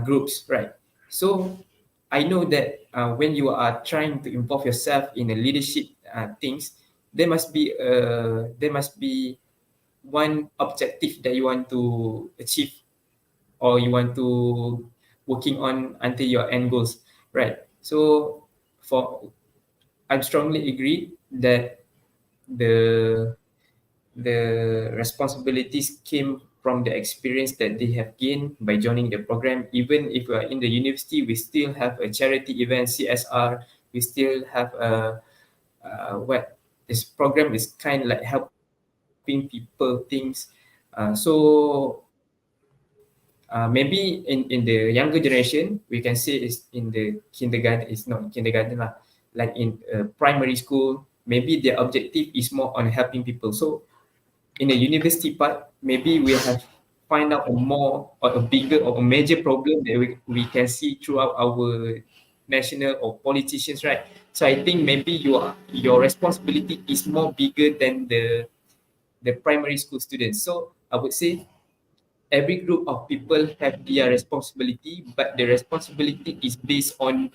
groups, right? So I know that when you are trying to involve yourself in a leadership things, there must be one objective that you want to achieve or you want to working on until your end goals, right? So for I strongly agree that the the responsibilities came from the experience that they have gained by joining the program. Even if we are in the university, we still have a charity event, CSR. We still have what this program is kind of like helping people things. Maybe in the younger generation, we can say is in the kindergarten. It's not kindergarten lah. Like in primary school, maybe their objective is more on helping people. So in the university part, maybe we have find out a more or a bigger or a major problem that we can see throughout our national or politicians, right? So I think maybe your responsibility is more bigger than the primary school students. So I would say every group of people have their responsibility, but the responsibility is based on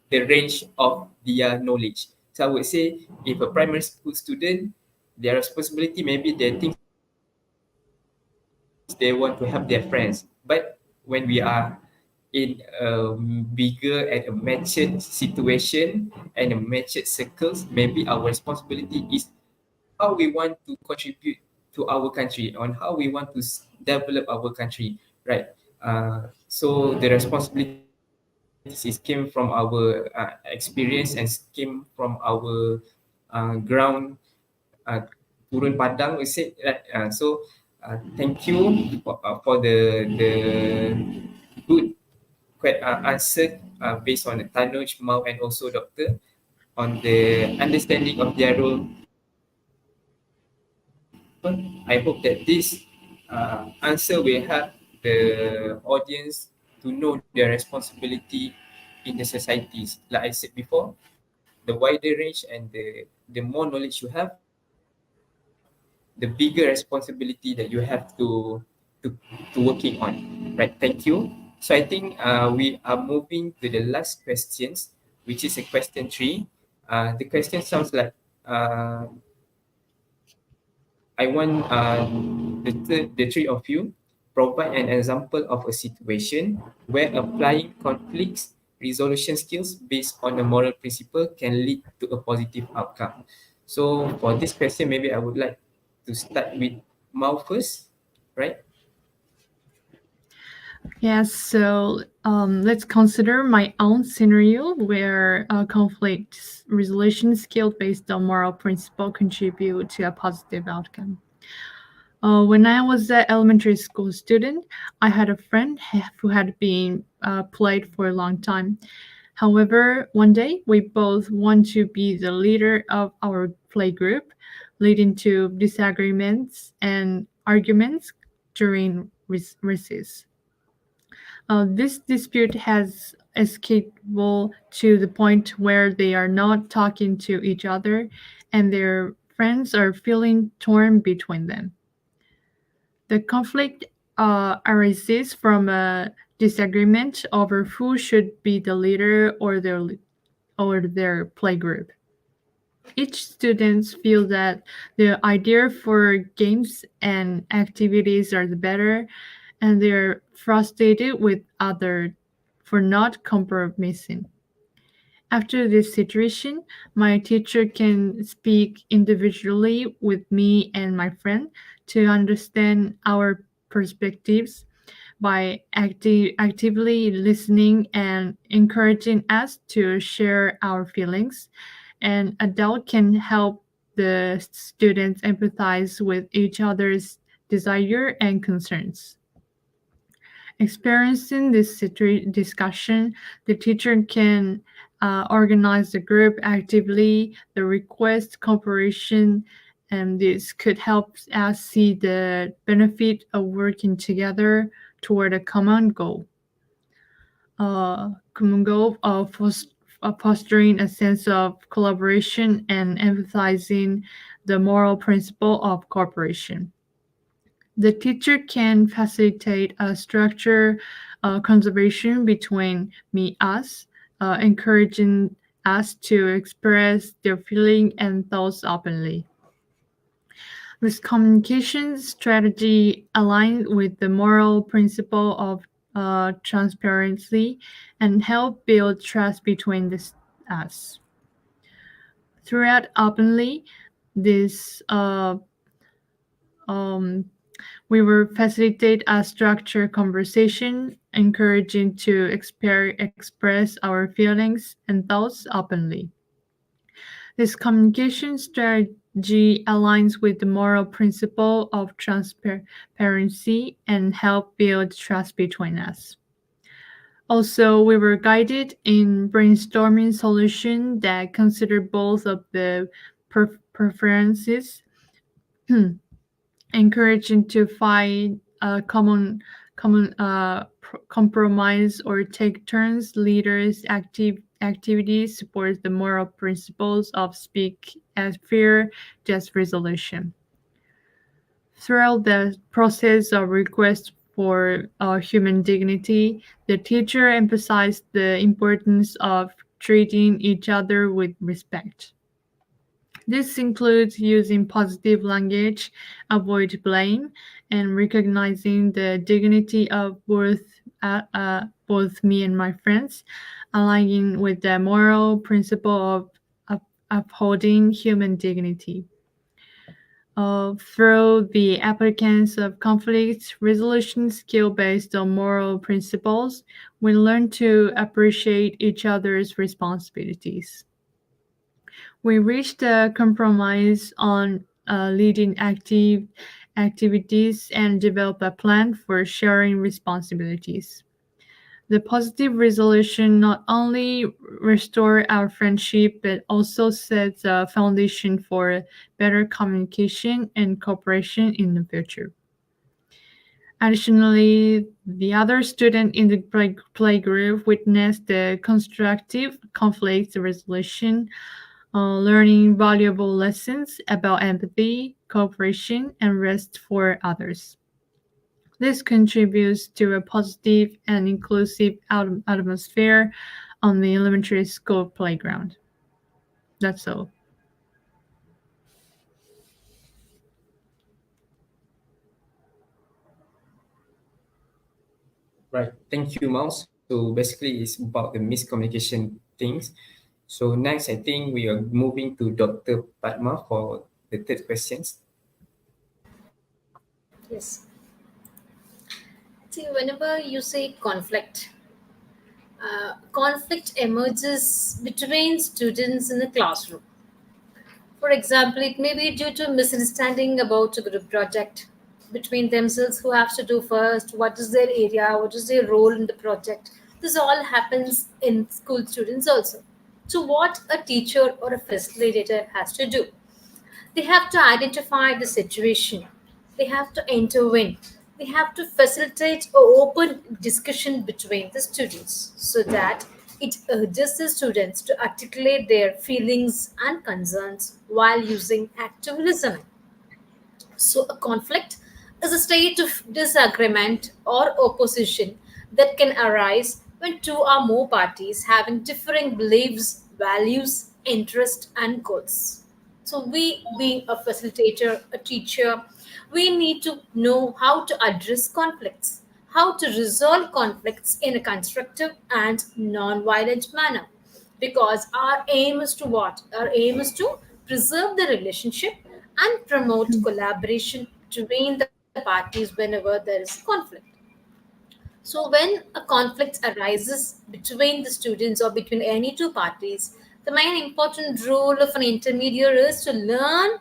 the range of their knowledge. So I would say if a primary school student, their responsibility maybe they think they want to help their friends. But when we are in a bigger and a matured situation and a matured circles, maybe our responsibility is how we want to contribute to our country, on how we want to develop our country, right? So the responsibility is came from our experience and came from our ground turun padang, we said, right? Thank you for the good answer based on the Tanuj, Mau, and also Doctor on the understanding of their role. I hope that this answer will help the audience to know their responsibility in the societies. Like I said before, the wider range and the more knowledge you have, the bigger responsibility that you have to working on, right? Thank you. So I think we are moving to the last questions, which is a question 3. The question sounds like I want the three of you provide an example of a situation where applying conflicts resolution skills based on a moral principle can lead to a positive outcome. So for this question, maybe I would like to start with Mau first, right? Yes, so let's consider my own scenario where conflict resolution skill based on moral principle contribute to a positive outcome. When I was an elementary school student, I had a friend who had been played for a long time. However, one day we both want to be the leader of our play group, leading to disagreements and arguments during recess. This dispute has escapable to the point where they are not talking to each other and their friends are feeling torn between them. The conflict arises from a disagreement over who should be the leader or their play group. Each student feels that the idea for games and activities are the better, and they're frustrated with others for not compromising. After this situation, my teacher can speak individually with me and my friend to understand our perspectives by actively listening and encouraging us to share our feelings. An adult can help the students empathize with each other's desire and concerns. Experiencing this discussion, the teacher can organize the group actively, the request cooperation, and this could help us see the benefit of working together toward a common goal. Of fostering a sense of collaboration and emphasizing the moral principle of cooperation. The teacher can facilitate a structure conservation between me us, encouraging us to express their feeling and thoughts openly. This communication strategy aligns with the moral principle of transparency and help build trust between us. Throughout openly, this we will facilitate a structured conversation, encouraging to express our feelings and thoughts openly. This communication strategy aligns with the moral principle of transparency and help build trust between us. Also, we were guided in brainstorming solutions that consider both of the preferences, encouraging to find a common compromise or take turns. Leaders activities supports the moral principles of speak as fair, just resolution. Throughout the process of request for human dignity, the teacher emphasized the importance of treating each other with respect. This includes using positive language, avoid blame, and recognizing the dignity of both me and my friends, aligning with the moral principle of upholding human dignity. Through the applications of conflict resolution skill based on moral principles, we learn to appreciate each other's responsibilities. We reached a compromise on leading activities and developed a plan for sharing responsibilities. The positive resolution not only restores our friendship but also sets a foundation for better communication and cooperation in the future. Additionally, the other student in the play group witnessed the constructive conflict resolution, learning valuable lessons about empathy, cooperation, and rest for others. This contributes to a positive and inclusive atmosphere on the elementary school playground. That's all. Right. Thank you, Mouse. So basically, it's about the miscommunication things. So next, I think we are moving to Dr. Padma for the third questions. Yes. See, whenever you say conflict, conflict emerges between students in the classroom. For example, it may be due to misunderstanding about a group project between themselves, who has to do first, what is their area, what is their role in the project. This all happens in school students also. So what a teacher or a facilitator has to do, they have to identify the situation, they have to intervene, they have to facilitate an open discussion between the students so that it urges the students to articulate their feelings and concerns while using active listening. So, a conflict is a state of disagreement or opposition that can arise when two or more parties having differing beliefs, values, interests, and goals. So, we, being a facilitator, a teacher, we need to know how to address conflicts, how to resolve conflicts in a constructive and non violent manner. because our aim is to what? Our aim is to preserve the relationship and promote collaboration between the parties whenever there is conflict. So, when a conflict arises between the students or between any two parties, the main important role of an intermediary is to learn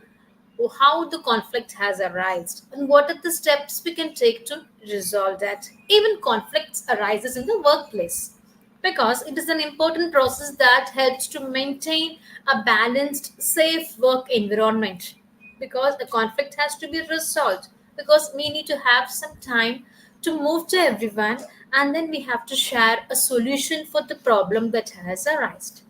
how the conflict has arisen and what are the steps we can take to resolve that. Even conflicts arises in the workplace because it is an important process that helps to maintain a balanced, safe work environment. Because a conflict has to be resolved, because we need to have some time to move to everyone, and then we have to share a solution for the problem that has arisen.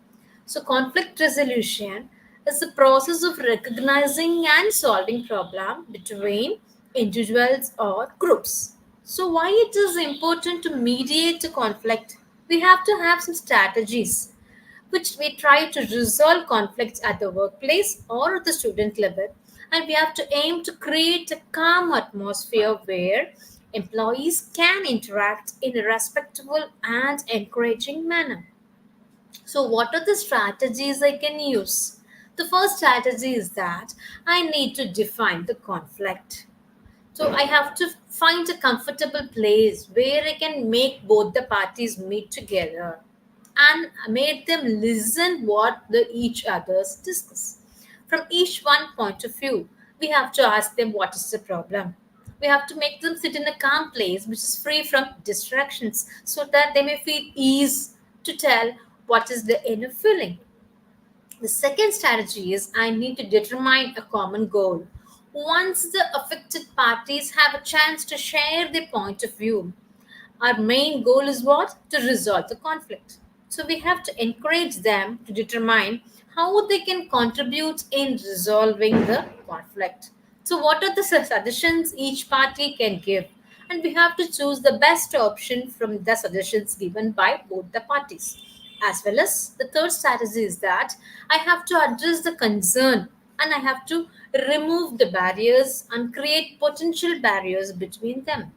So, conflict resolution is the process of recognizing and solving problem between individuals or groups. So, why it is important to mediate a conflict? We have to have some strategies which we try to resolve conflicts at the workplace or at the student level, and we have to aim to create a calm atmosphere where employees can interact in a respectful and encouraging manner. So, what are the strategies I can use? The first strategy is that I need to define the conflict. So, I have to find a comfortable place where I can make both the parties meet together and make them listen what the each others discuss. From each one point of view, we have to ask them what is the problem. We have to make them sit in a calm place which is free from distractions so that they may feel ease to tell what is the inner feeling. The second strategy is I need to determine a common goal. Once the affected parties have a chance to share their point of view, our main goal is what? To resolve the conflict. So we have to encourage them to determine how they can contribute in resolving the conflict. So, what are the suggestions each party can give? And we have to choose the best option from the suggestions given by both the parties. As well as the third strategy is that I have to address the concern and I have to remove the barriers and create potential barriers between them.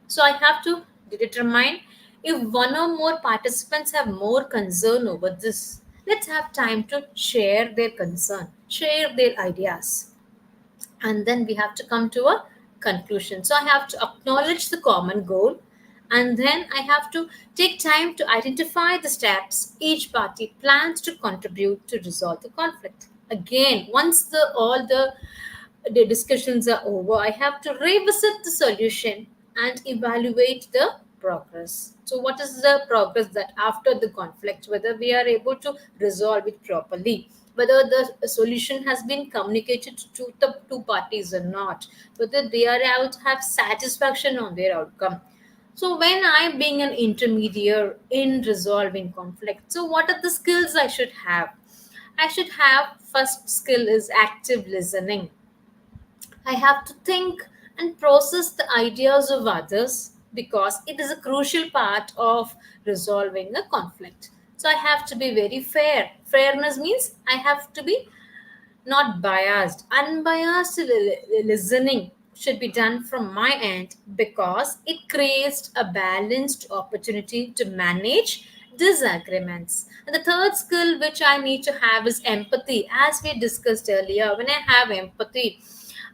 So I have to determine if one or more participants have more concern over this. Let's have time to share their concern, share their ideas, and then we have to come to a conclusion. So I have to acknowledge the common goal, and then I have to take time to identify the steps each party plans to contribute to resolve the conflict. Again, once the discussions are over, I have to revisit the solution and evaluate the progress. So, what is the progress that after the conflict, whether we are able to resolve it properly, whether the solution has been communicated to the two parties or not, whether they are able to have satisfaction on their outcome. So, when I'm being an intermediary in resolving conflict, so what are the skills I should have? I should have first skill is active listening. I have to think and process the ideas of others because it is a crucial part of resolving a conflict. So I have to be very fair. Fairness means I have to be not biased. Unbiased listening should be done from my end because it creates a balanced opportunity to manage disagreements. And the third skill which I need to have is empathy. As we discussed earlier, when I have empathy,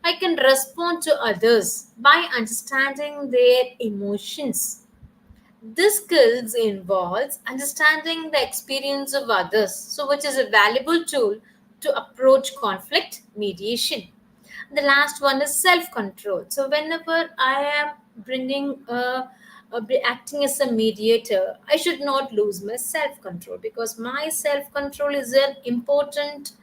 I can respond to others by understanding their emotions. This skills involves understanding the experience of others, so which is a valuable tool to approach conflict mediation. The last one is self-control. So whenever I am acting as a mediator, I should not lose my self-control because my self-control is an important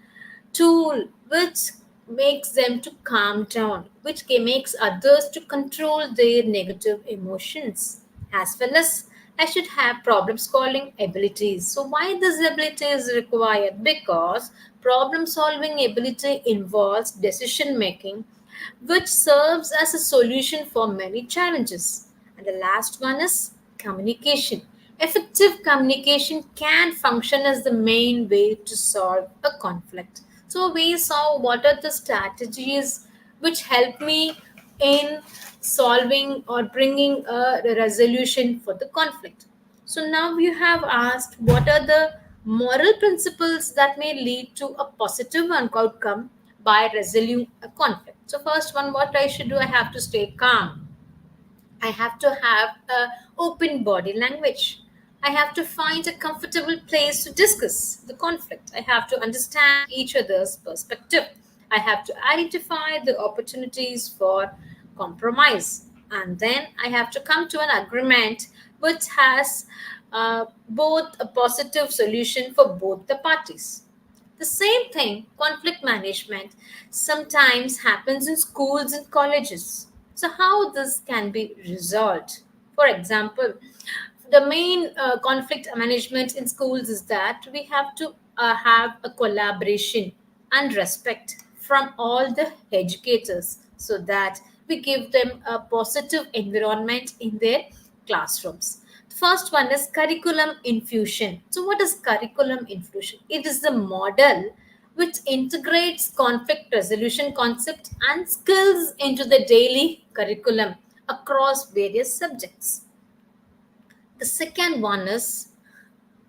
tool which makes them to calm down, which makes others to control their negative emotions. As well as I should have problem solving abilities. So why this ability is required? Because problem solving ability involves decision making, which serves as a solution for many challenges. And the last one is communication. Effective communication can function as the main way to solve a conflict. So we saw what are the strategies which help me in solving or bringing a resolution for the conflict. So now you have asked what are the moral principles that may lead to a positive outcome by resolving a conflict. So, first one, what I should do, I have to stay calm. I have to have a open body language. I have to find a comfortable place to discuss the conflict. I have to understand each other's perspective. I have to identify the opportunities for compromise. And then I have to come to an agreement which has both a positive solution for both the parties. The same thing, conflict management, sometimes happens in schools and colleges. So, how this can be resolved? For example, the main conflict management in schools is that we have to have a collaboration and respect from all the educators so that we give them a positive environment in their classrooms. The first one is curriculum infusion. So, what is curriculum infusion? It is the model which integrates conflict resolution concept and skills into the daily curriculum across various subjects. The second one is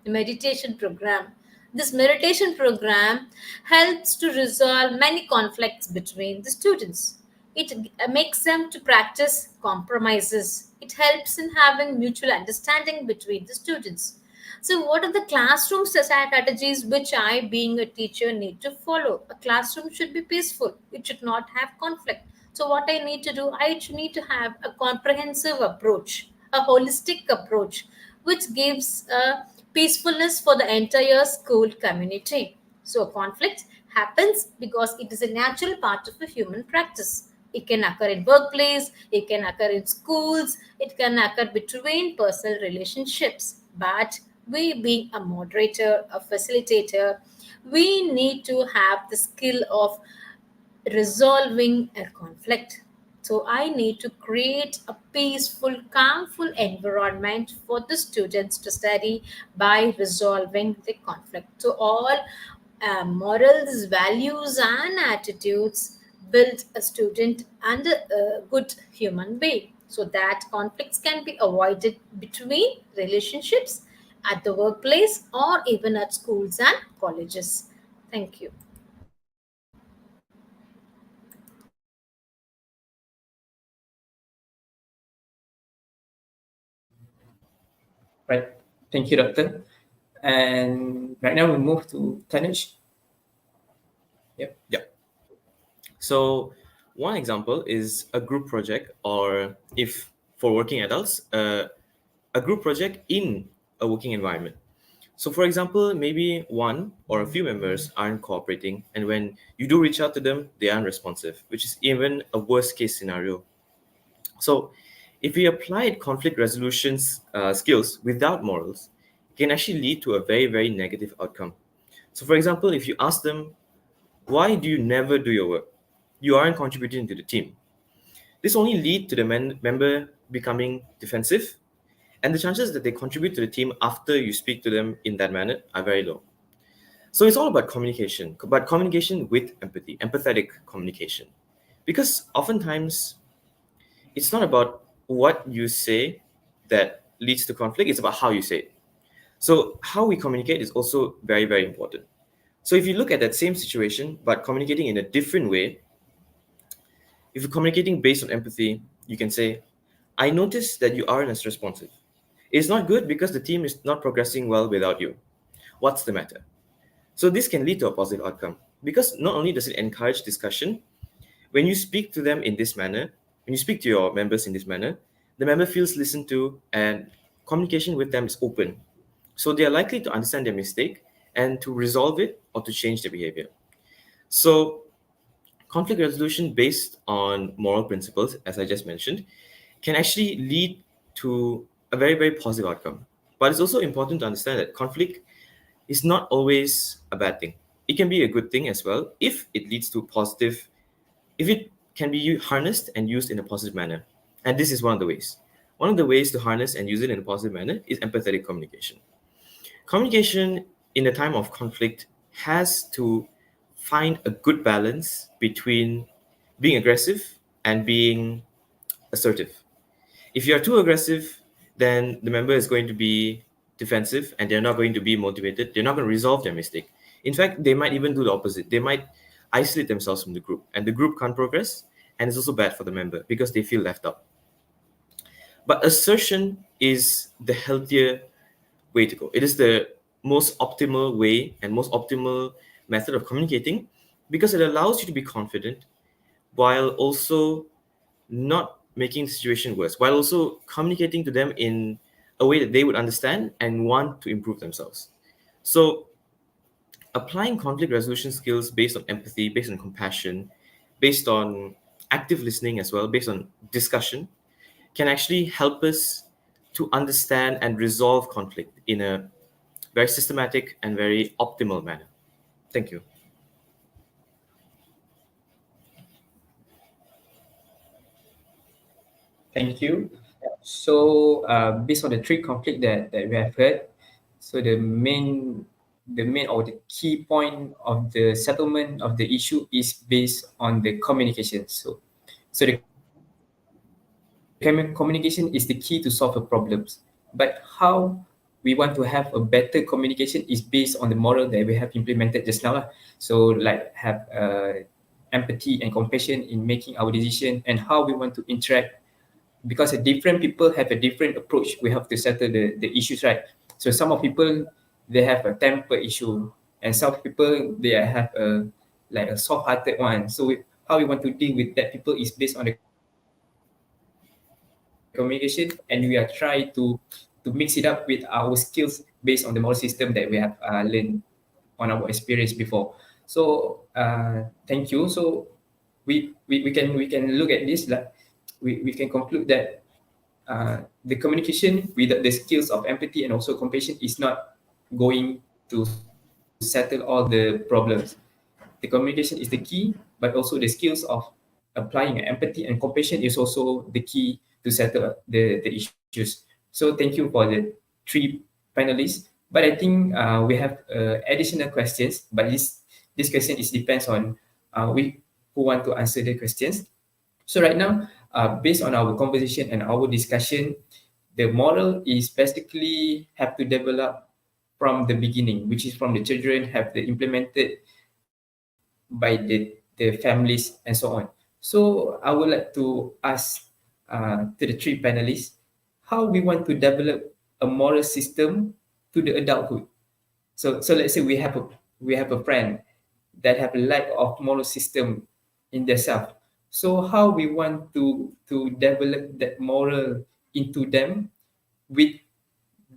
the meditation program. This meditation program helps to resolve many conflicts between the students. It makes them to practice compromises. It helps in having mutual understanding between the students. So, what are the classroom strategies which I, being a teacher, need to follow? A classroom should be peaceful, it should not have conflict. So, what I need to do, I need to have a comprehensive approach, a holistic approach, which gives peacefulness for the entire school community. So, conflict happens because it is a natural part of a human practice. It can occur in workplace, it can occur in schools, it can occur between personal relationships. But we, being a moderator, a facilitator, we need to have the skill of resolving a conflict. So I need to create a peaceful, calmful environment for the students to study by resolving the conflict. So all morals, values, and attitudes build a student and a good human being so that conflicts can be avoided between relationships at the workplace or even at schools and colleges. Thank you. Right. Thank you, Doctor. And right now we move to Tanish. Yep. Yeah. So one example is a group project, or if for working adults, a group project in a working environment. So for example, maybe one or a few members aren't cooperating, and when you do reach out to them, they aren't responsive, which is even a worst case scenario. So if we applied conflict resolution skills without morals, it can actually lead to a very, very negative outcome. So for example, if you ask them, why do you never do your work? You aren't contributing to the team. This only lead to the member becoming defensive, and the chances that they contribute to the team after you speak to them in that manner are very low. So it's all about communication, but communication with empathy, empathetic communication. Because oftentimes it's not about what you say that leads to conflict, it's about how you say it. So how we communicate is also very, very important. So if you look at that same situation, but communicating in a different way, if you're communicating based on empathy, you can say, I notice that you aren't as responsive. It's not good because the team is not progressing well without you. What's the matter? So this can lead to a positive outcome because not only does it encourage discussion, when you speak to them in this manner, when you speak to your members in this manner, the member feels listened to and communication with them is open. So they are likely to understand their mistake and to resolve it or to change their behavior. So conflict resolution based on moral principles, as I just mentioned, can actually lead to a very, very positive outcome. But it's also important to understand that conflict is not always a bad thing. It can be a good thing as well if it leads to positive, if it can be harnessed and used in a positive manner. And this is one of the ways. One of the ways to harness and use it in a positive manner is empathetic communication. Communication in a time of conflict has to find a good balance between being aggressive and being assertive. If you are too aggressive, then the member is going to be defensive and they're not going to be motivated, they're not going to resolve their mistake. In fact, they might even do the opposite. They might isolate themselves from the group, and the group can't progress, and it's also bad for the member because they feel left out. But assertion is the healthier way to go. It is the most optimal way and most optimal method of communicating because it allows you to be confident while also not making the situation worse, while also communicating to them in a way that they would understand and want to improve themselves. So applying conflict resolution skills based on empathy, based on compassion, based on active listening as well, based on discussion, can actually help us to understand and resolve conflict in a very systematic and very optimal manner. Thank you. Thank you. So based on the three conflict that we have heard, so the main or the key point of the settlement of the issue is based on the communication. So the communication is the key to solve the problems. But how we want to have a better communication is based on the model that we have implemented just now. So like have empathy and compassion in making our decision and how we want to interact, because different people have a different approach. We have to settle the issues, right? So some of people, they have a temper issue, and some people, they have a soft-hearted one. So how we want to deal with that people is based on the communication, and we are trying to mix it up with our skills based on the model system that we have learned on our experience before. So thank you. So we can look at this, like we can conclude that the communication with the skills of empathy and also compassion is not going to settle all the problems. The communication is the key, but also the skills of applying empathy and compassion is also the key to settle the issues. So thank you for the three panelists. But I think we have additional questions, but this question depends on who want to answer the questions. So right now, based on our conversation and our discussion, the model is basically have to develop from the beginning, which is from the children, have to implemented by the families and so on. So I would like to ask to the three panelists, how we want to develop a moral system to the adulthood. So let's say we have a friend that have a lack of moral system in themselves. So how we want to develop that moral into them with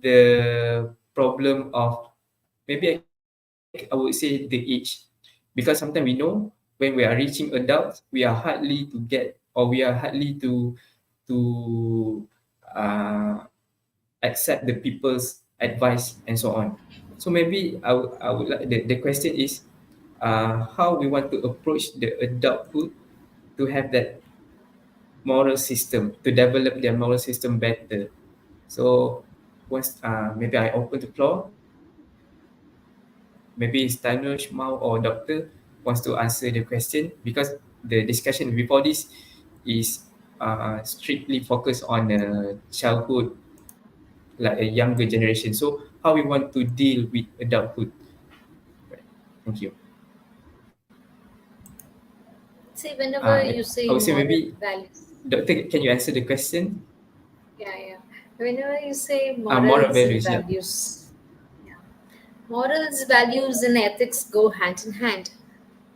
the problem of, maybe I would say, the age, because sometimes we know when we are reaching adults, we are hardly to get, or we are hardly to accept the people's advice and so on. So maybe I would like, the question is how we want to approach the adulthood to have that moral system, to develop their moral system better. So once maybe I open the floor. Maybe Stanush, Mau, or Doctor wants to answer the question, because the discussion before this is strictly focused on childhood, like a younger generation. So how we want to deal with adulthood. Thank you. See, whenever you say I would say moral maybe, values. Doctor, can you answer the question? Yeah. Whenever you say Moral values, yeah. Morals, values, and ethics go hand in hand.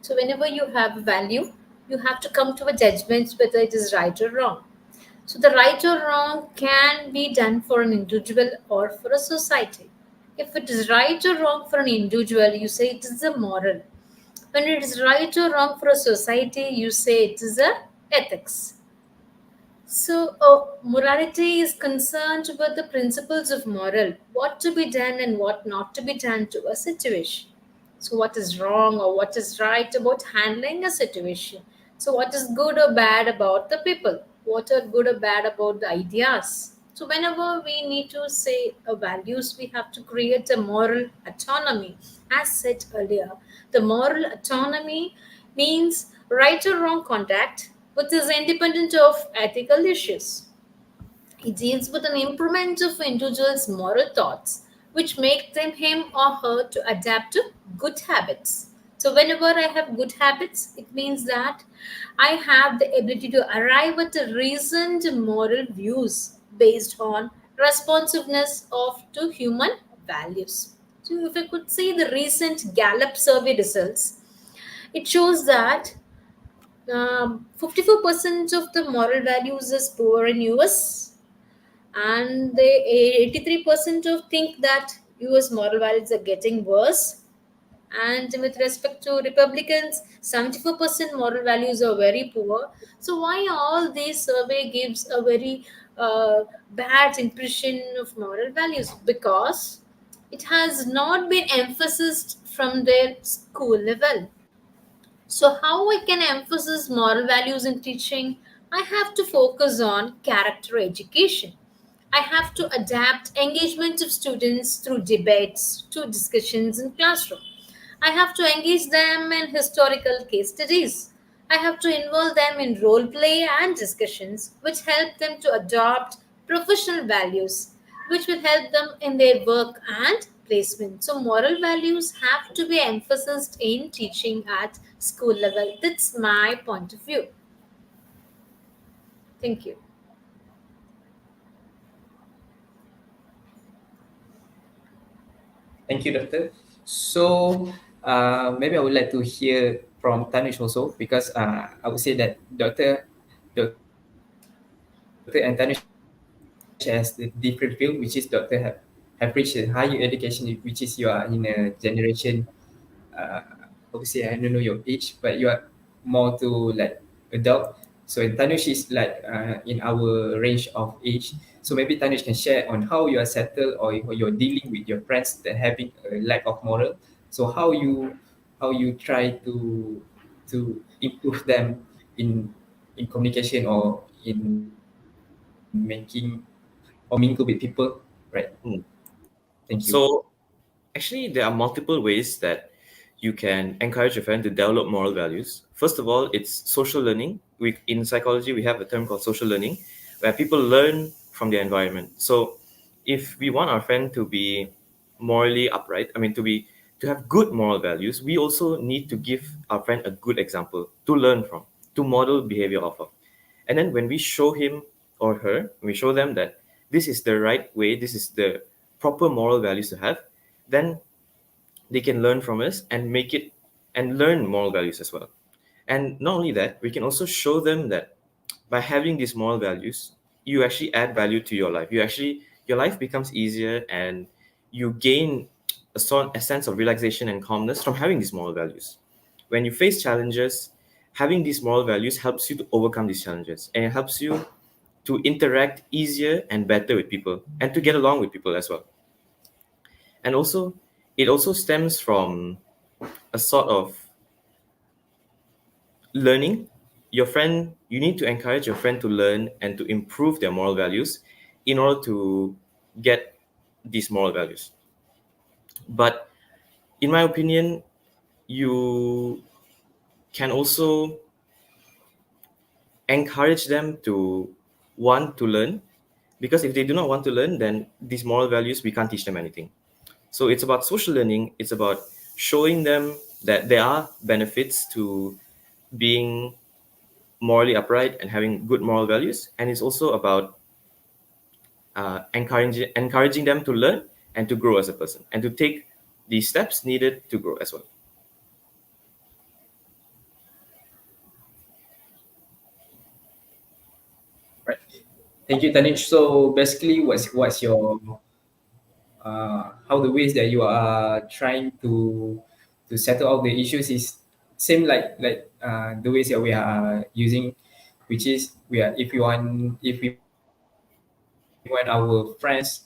So whenever you have a value, you have to come to a judgment whether it is right or wrong. So the right or wrong can be done for an individual or for a society. If it is right or wrong for an individual, you say it is a moral. When it is right or wrong for a society, you say it is a ethics. So morality is concerned with the principles of moral, what to be done and what not to be done to a situation. So what is wrong or what is right about handling a situation. So what is good or bad about the people, what are good or bad about the ideas. So whenever we need to say values, we have to create a moral autonomy. As said earlier, the moral autonomy means right or wrong conduct, which is independent of ethical issues. It deals with an improvement of individuals' moral thoughts, which make them him or her to adapt to good habits. So whenever I have good habits, it means that I have the ability to arrive at a reasoned moral views based on responsiveness of to human values. So if I could see the recent Gallup survey results, it shows that 54% of the moral values is poor in US, and they 83% of think that US moral values are getting worse. And with respect to Republicans, 74% moral values are very poor. So why all these survey gives a very bad impression of moral values? Because it has not been emphasized from their school level. So, how I can emphasize moral values in teaching? I have to focus on character education. I have to adapt engagement of students through debates to discussions in classroom. I have to engage them in historical case studies. I have to involve them in role play and discussions, which help them to adopt professional values, which will help them in their work and placement. So, moral values have to be emphasized in teaching at school level. That's my point of view. Thank you. Thank you, Doctor. So maybe I would like to hear from Tanish also, because I would say that Doctor and Tanish has the different field, which is Doctor have reached a higher education, which is you are in a generation. Obviously, I don't know your age, but you are more to like adult. So Tanush is like in our range of age. So maybe Tanush can share on how you are settled, or you're dealing with your friends that having a lack of moral. So how you try to improve them in communication, or in making or mingle with people, right? Thank you. So actually, there are multiple ways that you can encourage your friend to develop moral values. First of all, it's social learning. In psychology, we have a term called social learning, where people learn from their environment. So if we want our friend to be morally upright, to have good moral values, we also need to give our friend a good example to learn from, to model behavior off of. And then when we show him or her, we show them that this is the right way, this is the proper moral values to have, then they can learn from us and make it and learn moral values as well. And not only that, we can also show them that by having these moral values, you actually add value to your life. Your life becomes easier, and you gain a sense of relaxation and calmness from having these moral values. When you face challenges, having these moral values helps you to overcome these challenges, and it helps you to interact easier and better with people, and to get along with people as well. And also, it also stems from a sort of learning. You need to encourage your friend to learn and to improve their moral values in order to get these moral values. But in my opinion, you can also encourage them to want to learn, because if they do not want to learn, then these moral values, we can't teach them anything. So it's about social learning. It's about showing them that there are benefits to being morally upright and having good moral values. And it's also about encouraging them to learn and to grow as a person, and to take the steps needed to grow as well. Right. Thank you, Tanish. So basically, what's your how the ways that you are trying to settle all the issues is same like the ways that we are using, which is if we want our friends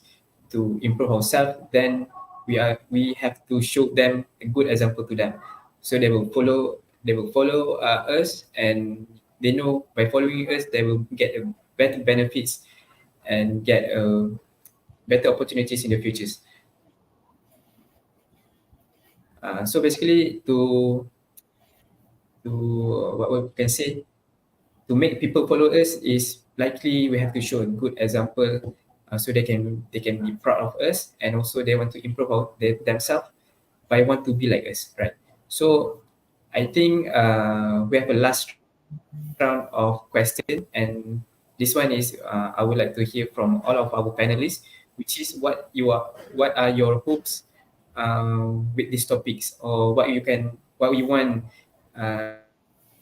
to improve ourselves, then we have to show them a good example to them, so they will follow us, and they know by following us they will get a better benefits and get better opportunities in the futures. So basically, to what we can say, to make people follow us is likely we have to show a good example so they can be proud of us, and also they want to improve themselves by want to be like us, right? So I think we have a last round of question, and this one is I would like to hear from all of our panelists, which is what are your hopes with these topics, or what you want uh,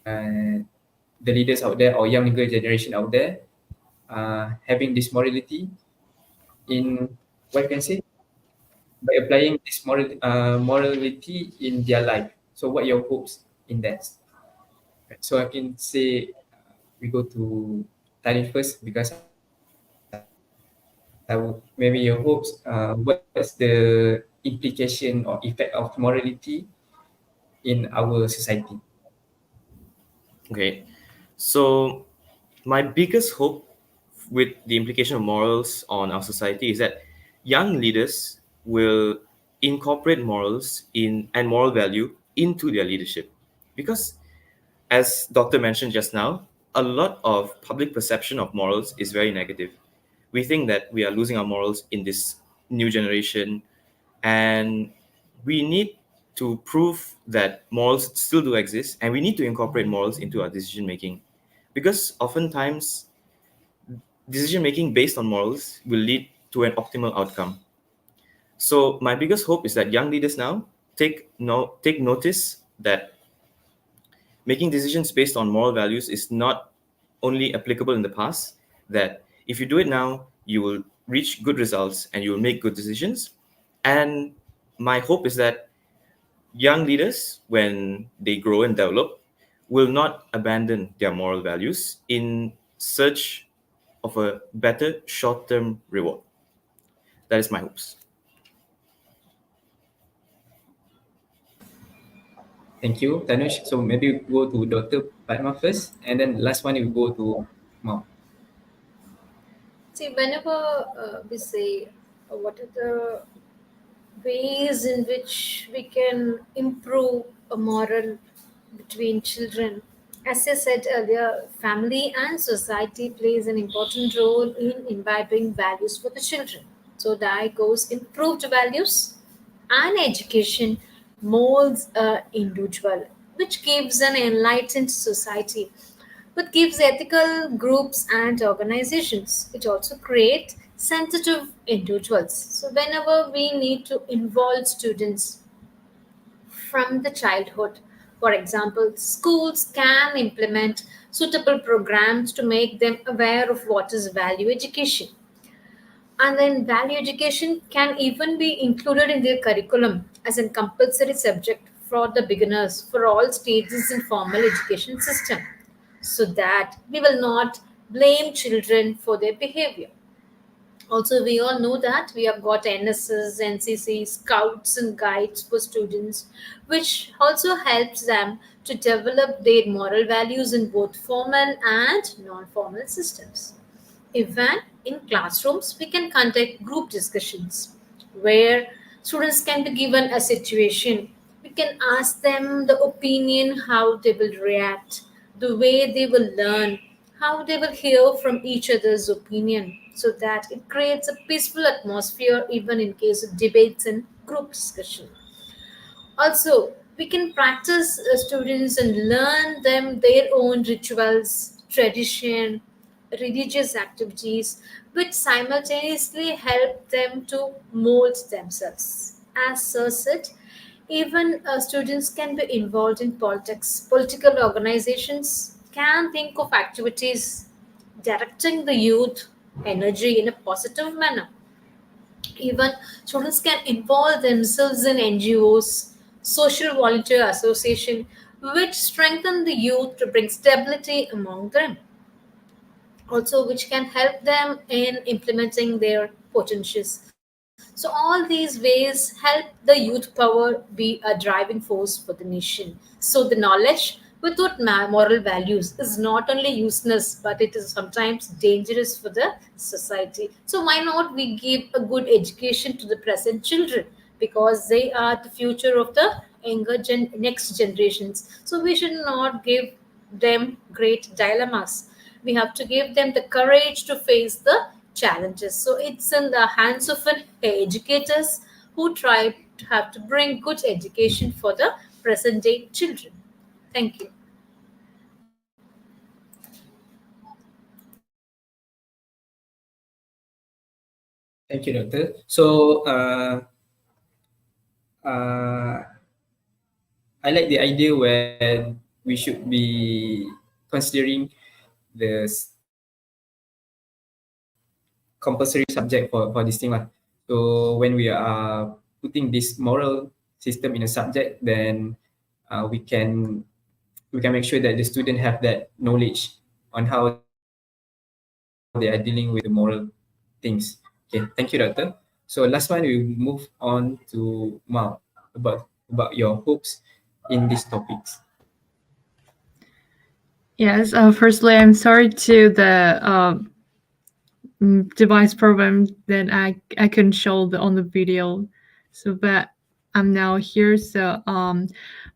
the leaders out there or younger generation out there having this morality in, what you can say, by applying this morality in their life. So what are your hopes in that? So I can say we go to Tani first, because maybe your hopes, what's the implication or effect of morality in our society? Okay, so my biggest hope with the implication of morals on our society is that young leaders will incorporate morals and moral value into their leadership, because as Doctor mentioned just now, a lot of public perception of morals is very negative. We think that we are losing our morals in this new generation, and we need to prove that morals still do exist, and we need to incorporate morals into our decision making, because oftentimes decision making based on morals will lead to an optimal outcome. So my biggest hope is that young leaders now take notice that making decisions based on moral values is not only applicable in the past, that if you do it now, you will reach good results and you will make good decisions. And my hope is that young leaders, when they grow and develop, will not abandon their moral values in search of a better short-term reward. That is my hopes. Thank you, Tanush. So maybe we go to Dr. Padma first, and then last one we go to Mao. See, whenever we say what are the ways in which we can improve a moral between children, as I said earlier, family and society plays an important role in imbibing values for the children. So that goes improved values and education molds a individual, which gives an enlightened society, but gives ethical groups and organizations. It also creates sensitive individuals. So whenever we need to involve students from the childhood, for example, schools can implement suitable programs to make them aware of what is value education. And then value education can even be included in their curriculum as a compulsory subject for the beginners for all stages in formal education system, so that we will not blame children for their behavior. Also, we all know that we have got NSS, NCC, Scouts and Guides for students, which also helps them to develop their moral values in both formal and non-formal systems. Even in classrooms, we can conduct group discussions where students can be given a situation. We can ask them the opinion, how they will react, the way they will learn, how they will hear from each other's opinion, so that it creates a peaceful atmosphere even in case of debates and group discussion. Also, we can practice students and learn them their own rituals, tradition, religious activities, which simultaneously help them to mold themselves. As Sir said, even students can be involved in politics. Political organizations can think of activities directing the youth energy in a positive manner. Even students can involve themselves in NGOs, social volunteer association, which strengthen the youth to bring stability among them. Also, which can help them in implementing their potentials. So all these ways help the youth power be a driving force for the nation. So the knowledge without moral values is not only useless, but it is sometimes dangerous for the society. So why not we give a good education to the present children, because they are the future of the next generations. So we should not give them great dilemmas. We have to give them the courage to face the challenges. So it's in the hands of an educators who try to have to bring good education for the present day children. Thank you. Thank you, Doctor. So, uh, I like the idea where we should be considering the compulsory subject for this thing. So when we are putting this moral system in a subject, then we can make sure that the student have that knowledge on how they are dealing with the moral things. Okay, thank you, Doctor. So last one, we move on to Mao about your hopes in these topics. Yes, firstly, I'm sorry to the device problem that I couldn't show on the video. So, but I'm now here. So,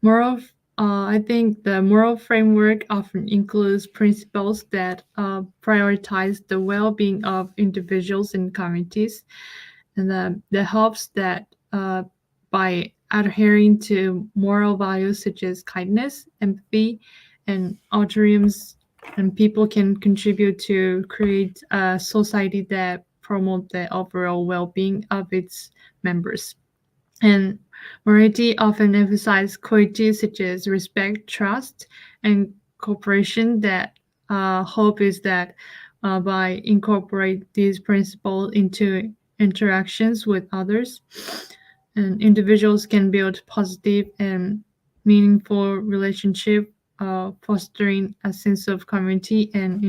moral. I think the moral framework often includes principles that prioritize the well-being of individuals and communities, and the hopes that by adhering to moral values such as kindness, empathy, and altruism, and people can contribute to create a society that promote the overall well-being of its members. And morality often emphasizes qualities such as respect, trust, and cooperation. That hope is that by incorporate these principles into interactions with others, and individuals can build positive and meaningful relationship, fostering a sense of community and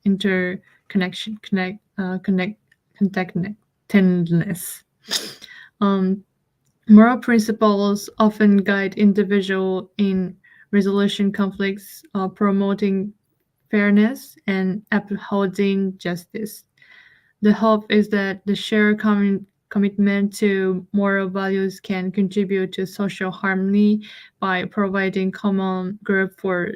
interconnection, connectedness. Moral principles often guide individual in resolution conflicts, promoting fairness and upholding justice. The hope is that the shared commitment to moral values can contribute to social harmony by providing common group for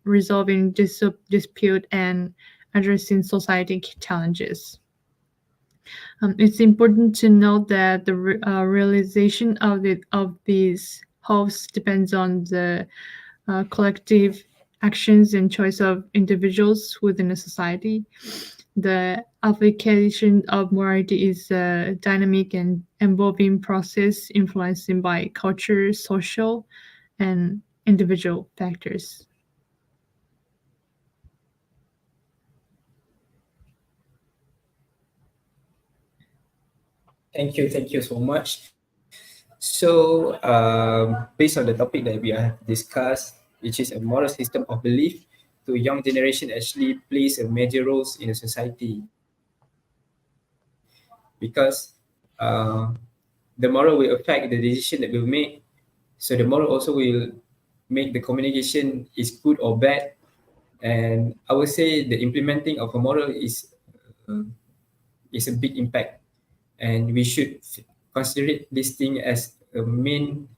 resolving dispute and addressing society challenges. It's important to note that the realization of these hopes depends on the collective actions and choice of individuals within a society. The application of morality is a dynamic and evolving process influenced by culture, social, and individual factors. Thank you so much. So, based on the topic that we have discussed, which is a moral system of belief, to young generation actually plays a major role in a society, because the moral will affect the decision that we make. So the moral also will make the communication is good or bad. And I would say the implementing of a moral is a big impact, and we should consider this thing as a main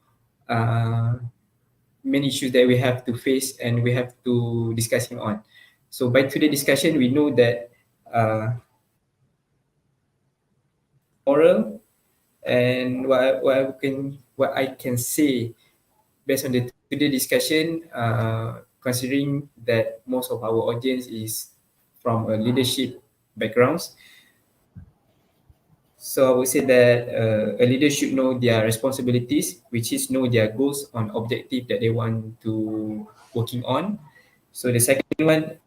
issues that we have to face and we have to discussing on. So by today's discussion, we know that moral, and what I can say based on the today discussion, considering that most of our audience is from a leadership backgrounds. So I would say that a leader should know their responsibilities, which is know their goals on objective that they want to working on. So the second one,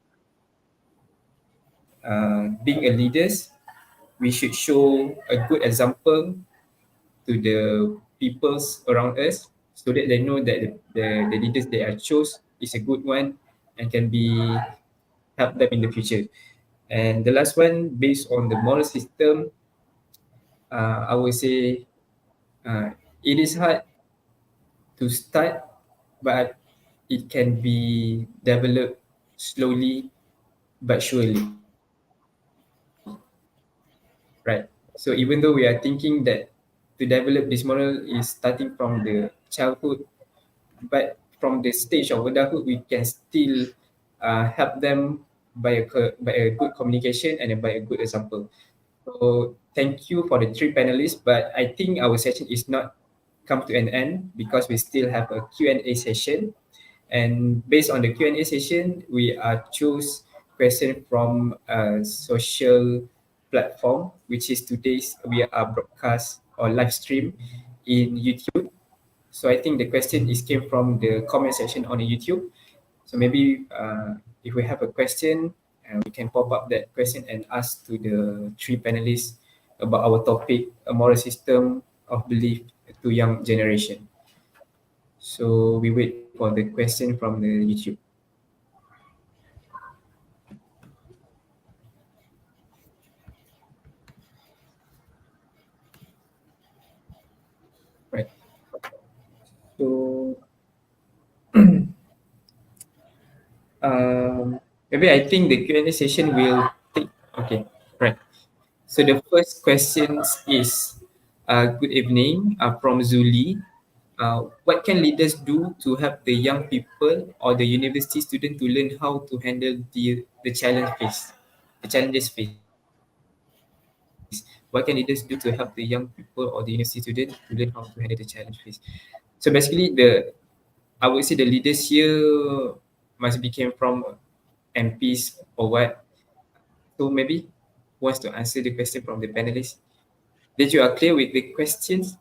being a leaders, we should show a good example to the peoples around us, so that they know that the leaders they are chose is a good one and can be help them in the future. And the last one, based on the moral system, I would say it is hard to start, but it can be developed slowly but surely. Right. So even though we are thinking that to develop this moral is starting from the childhood, but from the stage of adulthood, we can still help them by a good communication and by a good example. So thank you for the three panelists, but I think our session is not come to an end because we still have a Q&A session. And based on the Q&A session, we choose question from a social platform, which is today's we are broadcast or live stream in YouTube. So I think the question is came from the comment section on the YouTube. So maybe if we have a question, we can pop up that question and ask to the three panelists about our topic, a moral system of belief to young generation. So we wait for the question from the YouTube. Right. So maybe I think the Q&A session will take, okay, right. So the first question is, good evening, from Zuli. What can leaders do to help the young people or the university student to learn how to handle the challenges faced? What can leaders do to help the young people or the university student to learn how to handle the challenge faced? So basically, I would say the leaders here must be came from MPs or what. So maybe wants to answer the question from the panelists. That you are clear with the questions?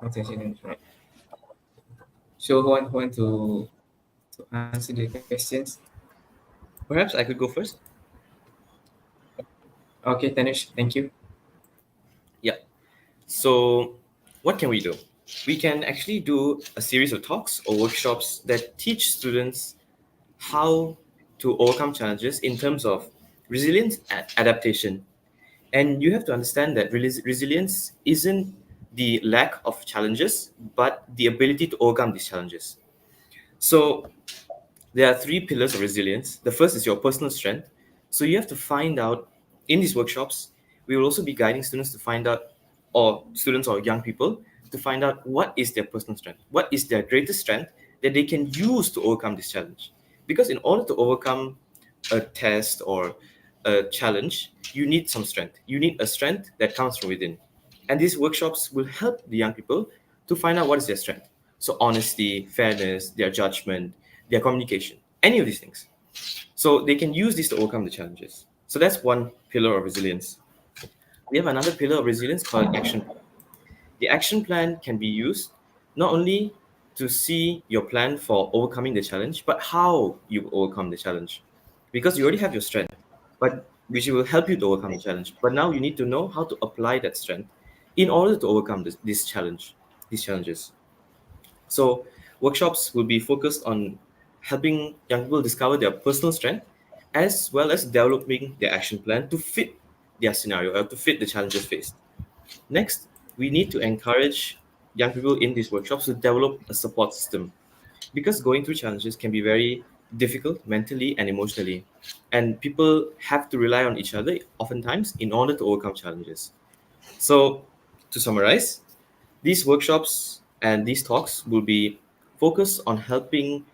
Right. So who want to answer the questions? Perhaps I could go first. Okay, Tanush, thank you. Yeah. So what can we do? We can actually do a series of talks or workshops that teach students how to overcome challenges in terms of resilience and adaptation. And you have to understand that resilience isn't the lack of challenges, but the ability to overcome these challenges. So there are three pillars of resilience. The first is your personal strength. So you have to find out in these workshops, we will also be guiding students to find out, or students or young people, to find out what is their personal strength, what is their greatest strength that they can use to overcome this challenge. Because in order to overcome a test or a challenge, you need some strength. You need a strength that comes from within. And these workshops will help the young people to find out what is their strength. So honesty, fairness, their judgment, their communication, any of these things. So they can use this to overcome the challenges. So that's one pillar of resilience. We have another pillar of resilience called action plan. The action plan can be used not only to see your plan for overcoming the challenge, but how you overcome the challenge. Because you already have your strength, but which will help you to overcome the challenge. But now you need to know how to apply that strength in order to overcome these challenges. So workshops will be focused on helping young people discover their personal strength, as well as developing their action plan to fit their scenario or to fit the challenges faced. Next, we need to encourage young people in these workshops to develop a support system, because going through challenges can be very difficult mentally and emotionally, and people have to rely on each other oftentimes in order to overcome challenges. So to summarize, these workshops and these talks will be focused on helping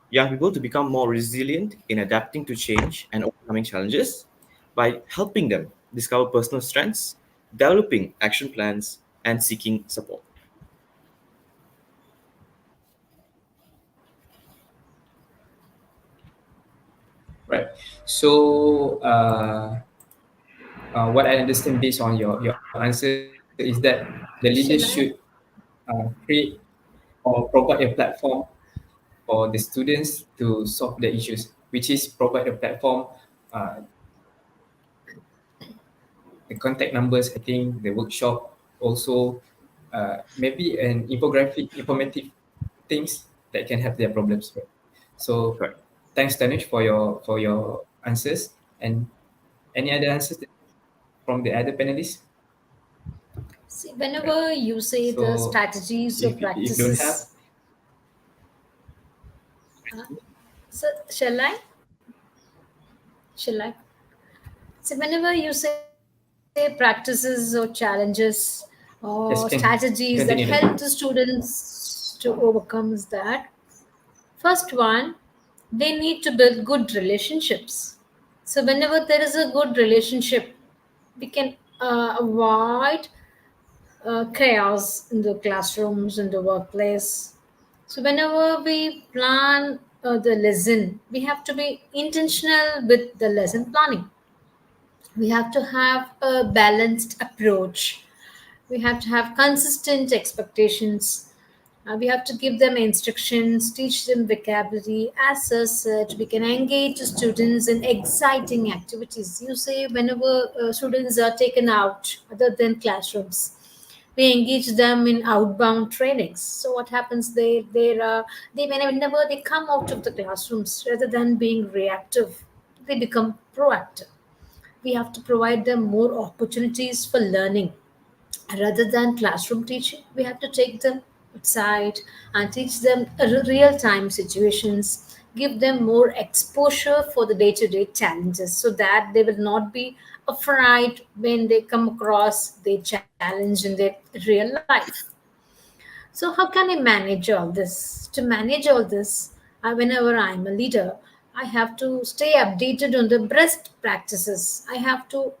young people to become more resilient in adapting to change and overcoming challenges by helping them discover personal strengths, developing action plans, and seeking support. Right. So what I understand based on your answer is that the leaders should create or provide a platform for the students to solve the issues, which is provide a platform, the contact numbers, I think the workshop also, maybe an infographic, informative things that can help their problems. Right? So thanks, Tanush, for your answers. And any other answers from the other panelists? See, whenever you say the strategies or practices, if you don't have, so shall I? So whenever you say practices or challenges or strategies that help the students to overcome that, First one, they need to build good relationships. So whenever there is a good relationship, we can avoid chaos in the classrooms, in the workplace. So whenever we plan the lesson, we have to be intentional with the lesson planning. We have to have a balanced approach. We have to have consistent expectations. We have to give them instructions, teach them vocabulary. As such, we can engage the students in exciting activities. You say whenever students are taken out other than classrooms, we engage them in outbound trainings. So what happens? They whenever they come out of the classrooms, rather than being reactive, they become proactive. We have to provide them more opportunities for learning rather than classroom teaching. We have to take them outside and teach them real time situations, give them more exposure for the day to day challenges so that they will not be afraid when they come across the challenge in their real life. So, how can I manage all this? To manage all this, whenever I'm a leader, I have to stay updated on the best practices. I have to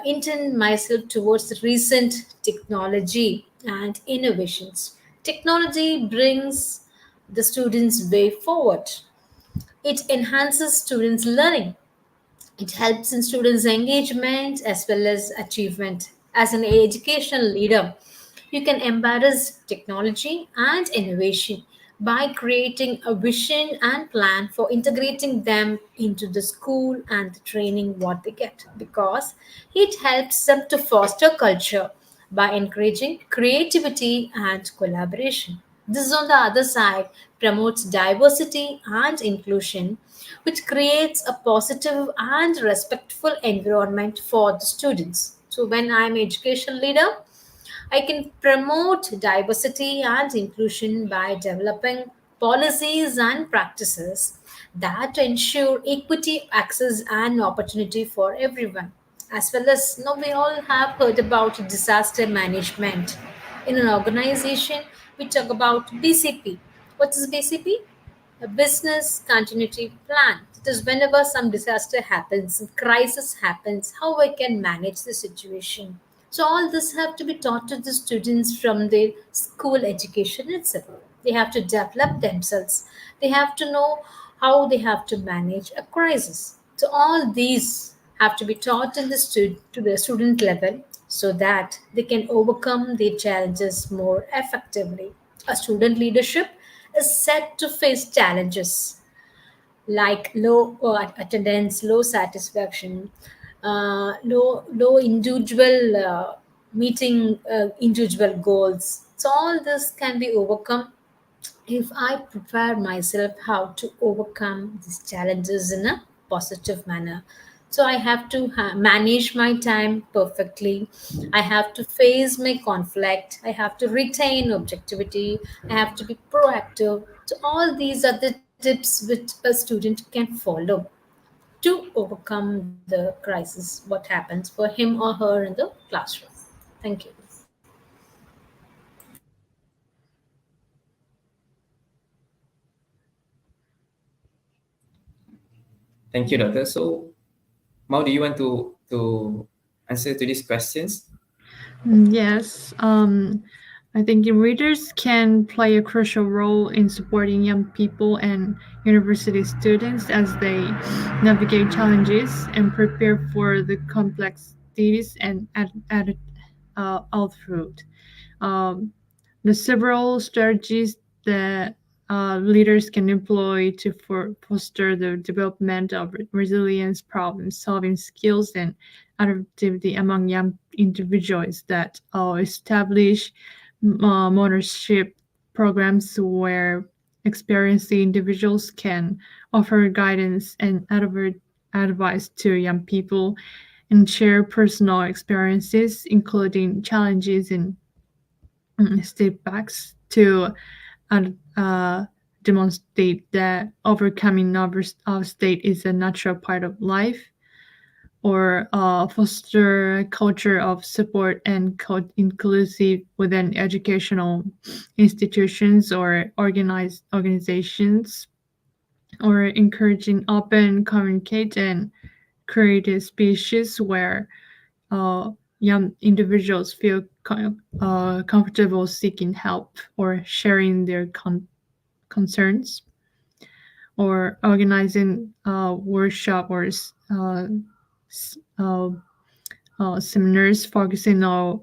intend myself towards the recent technology and innovations. Technology brings the students' way forward. It enhances students' learning. It helps in students' engagement as well as achievement. As an educational leader, you can embrace technology and innovation by creating a vision and plan for integrating them into the school and the training what they get, because it helps them to foster culture by encouraging creativity and collaboration. This, on the other side, promotes diversity and inclusion, which creates a positive and respectful environment for the students. So, when I'm education leader, I can promote diversity and inclusion by developing policies and practices that ensure equity, access, and opportunity for everyone. As well as, we all have heard about disaster management. In an organization, we talk about BCP. What is BCP? A business continuity plan. It is whenever some disaster happens, crisis happens, how I can manage the situation. So all this have to be taught to the students from their school education itself. They have to develop themselves. They have to know how they have to manage a crisis. So all these have to be taught in the to the student level so that they can overcome their challenges more effectively. A student leadership is set to face challenges like low attendance, low satisfaction, low individual meeting individual goals. So all this can be overcome if I prepare myself how to overcome these challenges in a positive manner. So I have to manage my time perfectly. I have to face my conflict. I have to retain objectivity. I have to be proactive. So all these are the tips which a student can follow to overcome the crisis, what happens for him or her in the classroom. Thank you. Thank you, Doctor. So, Mao, do you want to answer to these questions? Yes. I think readers can play a crucial role in supporting young people and university students as they navigate challenges and prepare for the complexities and output. The several strategies that leaders can employ to foster the development of resilience, problem-solving skills, and adaptivity among young individuals that establish mentorship programs where experienced individuals can offer guidance and advice to young people and share personal experiences, including challenges and setbacks, to demonstrate that overcoming state is a natural part of life, or foster a culture of support and inclusive within educational institutions or organizations, or encouraging open communicate and creative spaces where young individuals feel comfortable seeking help or sharing their concerns, or organizing workshop or seminars focusing on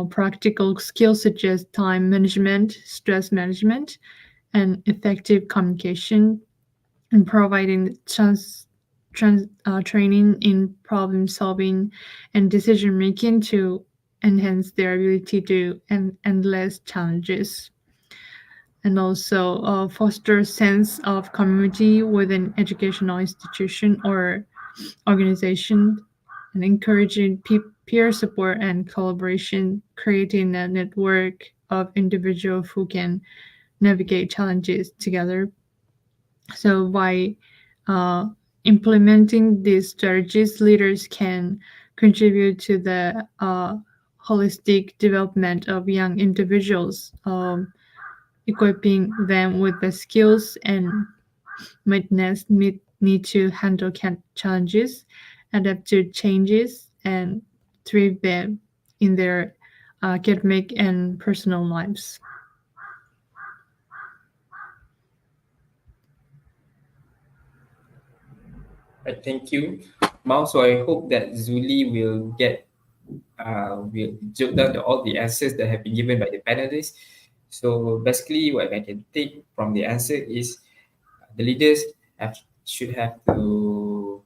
practical skills such as time management, stress management, and effective communication, and providing training in problem solving and decision making to enhance their ability to endless challenges, and also foster a sense of community within educational institution or organization, and encouraging peer support and collaboration, creating a network of individuals who can navigate challenges together. So by implementing these strategies, leaders can contribute to the holistic development of young individuals, equipping them with the skills and mindedness need to handle challenges, adapt to changes, and thrive them in their academic and personal lives. Right, thank you, Mao. So I hope that Zuli will jot down all the answers that have been given by the panelists. So basically, what I can take from the answer is the leaders should have to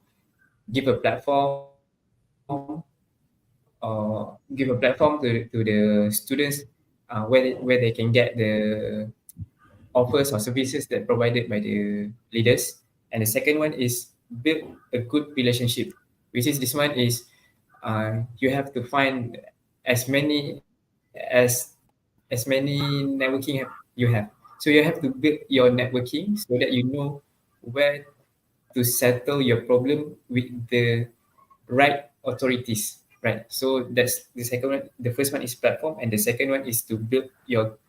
give a platform to the students where they can get the offers or services that provided by the leaders. And the second one is build a good relationship, which is this one is you have to find as many networking you have. So you have to build your networking so that you know where to settle your problem with the right authorities, right? So that's the second one. The first one is platform, and the second one is to build your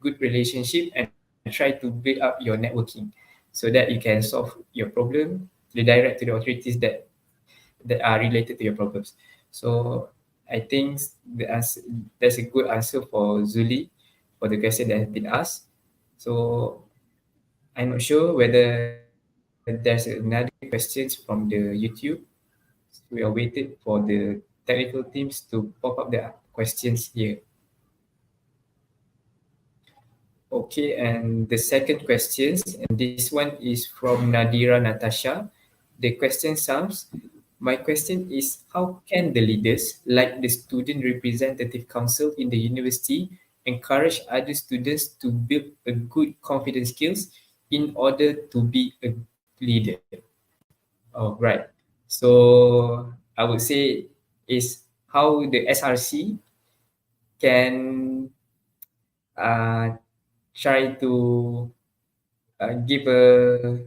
good relationship and try to build up your networking so that you can solve your problem redirect to the authorities that are related to your problems. So I think that's a good answer for Zuli for the question that has been asked. So I'm not sure whether there's another questions from the YouTube. We are waiting for the technical teams to pop up the questions here. Okay, and the second questions, and this one is from Nadira Natasha. The question sounds, my question is, how can the leaders, like the Student Representative Council in the university, encourage other students to build a good confidence skills in order to be a leader? Oh, right. So I would say is how the SRC can try to give a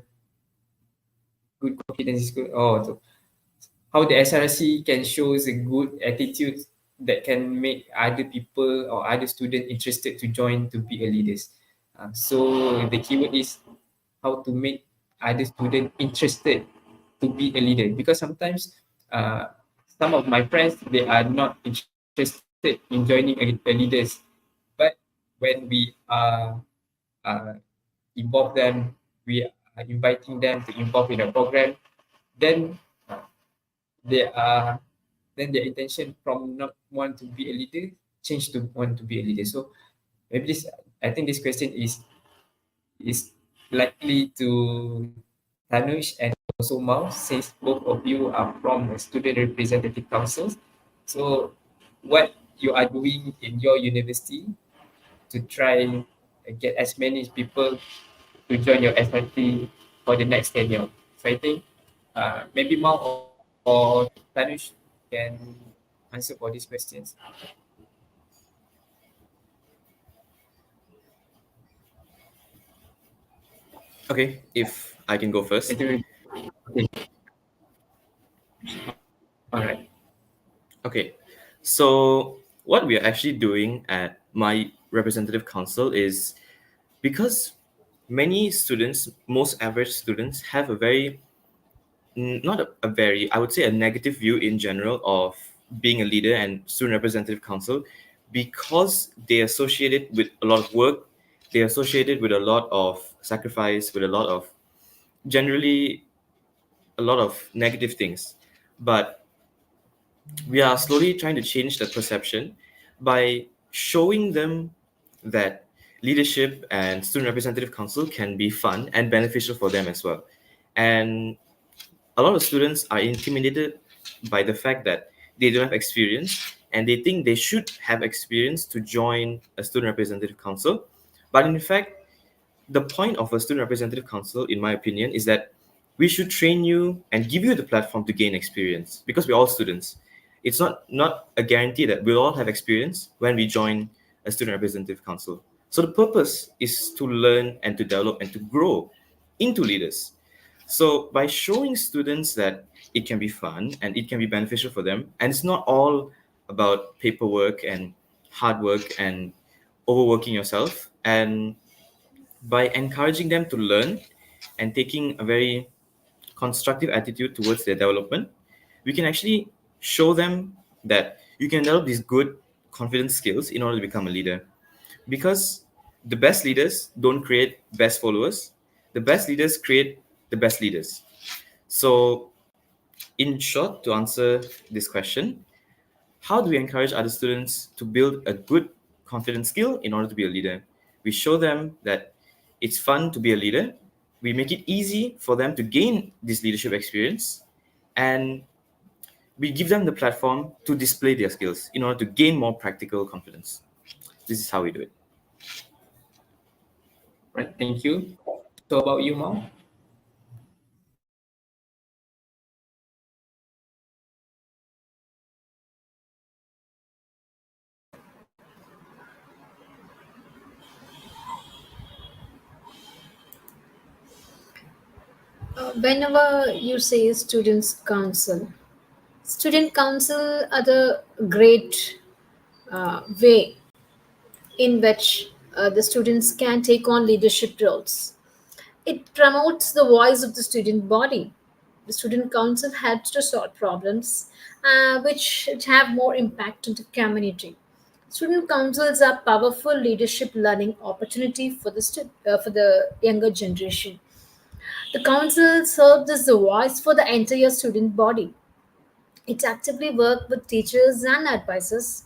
good confidence. So how the SRC can show a good attitude that can make other people or other students interested to join to be a leaders. So the keyword is how to make other students interested to be a leader, because sometimes some of my friends, they are not interested in joining a leaders, but when we involve them, we are inviting them to involve in a program, then their intention from not want to be a leader change to want to be a leader. So maybe I think this question is likely to Tanush and also Mao, since both of you are from student representative councils. So what you are doing in your university to try and get as many people to join your SRT for the next tenure? So I think maybe Mao or Tanush can answer for these questions. Okay, if I can go first. Okay. All right. Okay, so what we are actually doing at my representative council is, because many students, most average students, have a very, not a very, I would say a negative view in general of being a leader and student representative council, because they associate it with a lot of work, they associate it with a lot of sacrifice, with a lot of, generally, a lot of negative things. But we are slowly trying to change that perception by showing them that leadership and student representative council can be fun and beneficial for them as well. And a lot of students are intimidated by the fact that they don't have experience, and they think they should have experience to join a student representative council. But in fact, the point of a student representative council, in my opinion, is that we should train you and give you the platform to gain experience, because we're all students. It's not a guarantee that we'll all have experience when we join a student representative council. So the purpose is to learn and to develop and to grow into leaders. So by showing students that it can be fun and it can be beneficial for them, and it's not all about paperwork and hard work and overworking yourself, and by encouraging them to learn and taking a very constructive attitude towards their development, we can actually show them that you can develop these good confidence skills in order to become a leader. Because the best leaders don't create best followers, the best leaders create the best leaders. So in short, to answer this question, how do we encourage other students to build a good confidence skill in order to be a leader? We show them that it's fun to be a leader. We make it easy for them to gain this leadership experience, and we give them the platform to display their skills in order to gain more practical confidence. This is how we do it. Right, thank you. So about you, Mao? Whenever you say student council are the great way in which the students can take on leadership roles. It promotes the voice of the student body. The student council helps to solve problems which have more impact on the community. Student councils are powerful leadership learning opportunity for for the younger generation. The council serves as the voice for the entire student body. It actively works with teachers and advisors,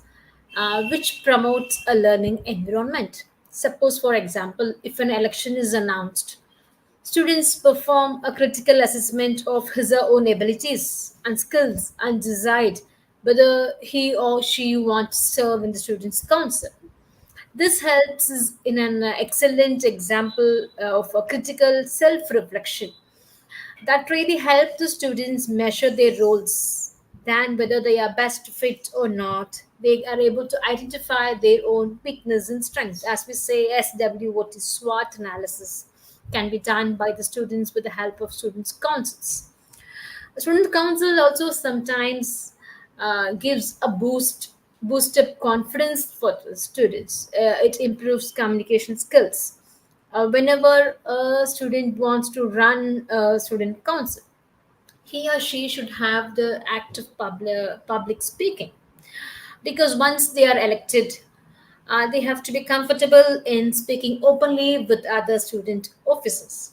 which promotes a learning environment. Suppose, for example, if an election is announced, students perform a critical assessment of his or her own abilities and skills and decide whether he or she wants to serve in the students' council. This helps is in an excellent example of a critical self-reflection that really help the students measure their roles, than whether they are best fit or not. They are able to identify their own weakness and strengths. As we say, SWOT, SWOT analysis can be done by the students with the help of students' councils. Student council also sometimes gives a boost up confidence for the students. It improves communication skills. Whenever a student wants to run a student council, he or she should have the act of public speaking, because once they are elected, they have to be comfortable in speaking openly with other student officers.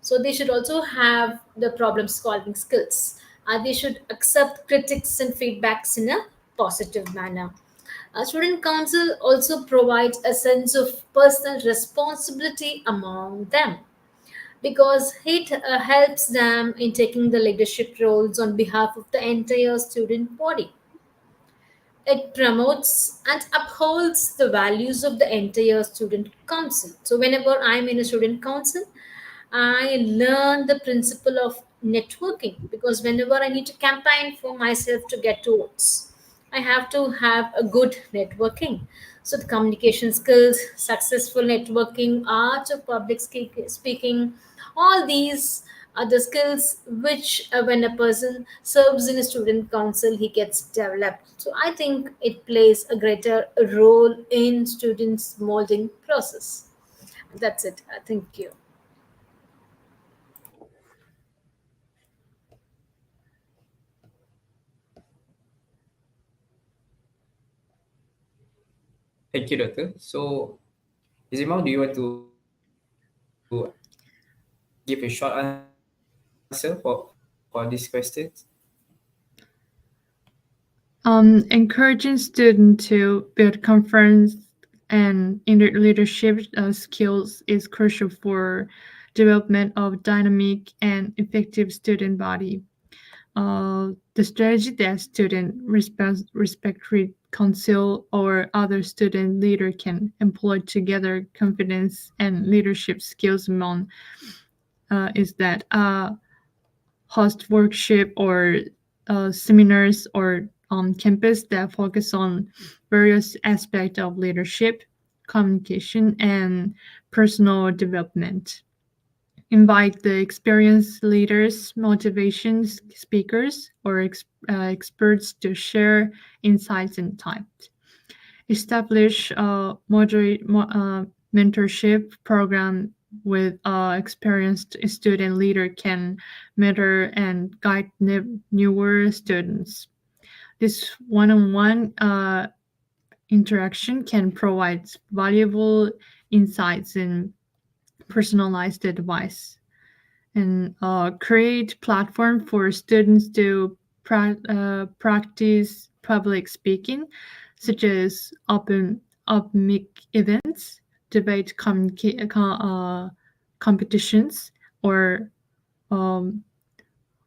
So they should also have the problem solving skills. They should accept critics and feedbacks in a positive manner. Student council also provides a sense of personal responsibility among them, because it helps them in taking the leadership roles on behalf of the entire student body. It promotes and upholds the values of the entire student council. So whenever I'm in a student council, I learn the principle of networking, because whenever I need to campaign for myself to get votes, I have to have a good networking. So the communication skills, successful networking, art of public speaking, all these are the skills which, when a person serves in a student council, he gets developed. So I think it plays a greater role in students molding process. That's it. Thank you. Thank you, Doctor. So, Izimau, do you want to give a short answer for these questions? Encouraging students to build confidence and leadership skills is crucial for development of dynamic and effective student body. The strategy that student respectful council or other student leader can employ together confidence and leadership skills among is that host workshop or seminars or on campus that focus on various aspects of leadership, communication, and personal development. Invite the experienced leaders, motivation speakers, or experts to share insights and types. Establish a moderate mentorship program with experienced student leader can mentor and guide newer students. This one-on-one interaction can provide valuable insights and personalized advice, and create platform for students to practice public speaking, such as open mic events, debate competitions, or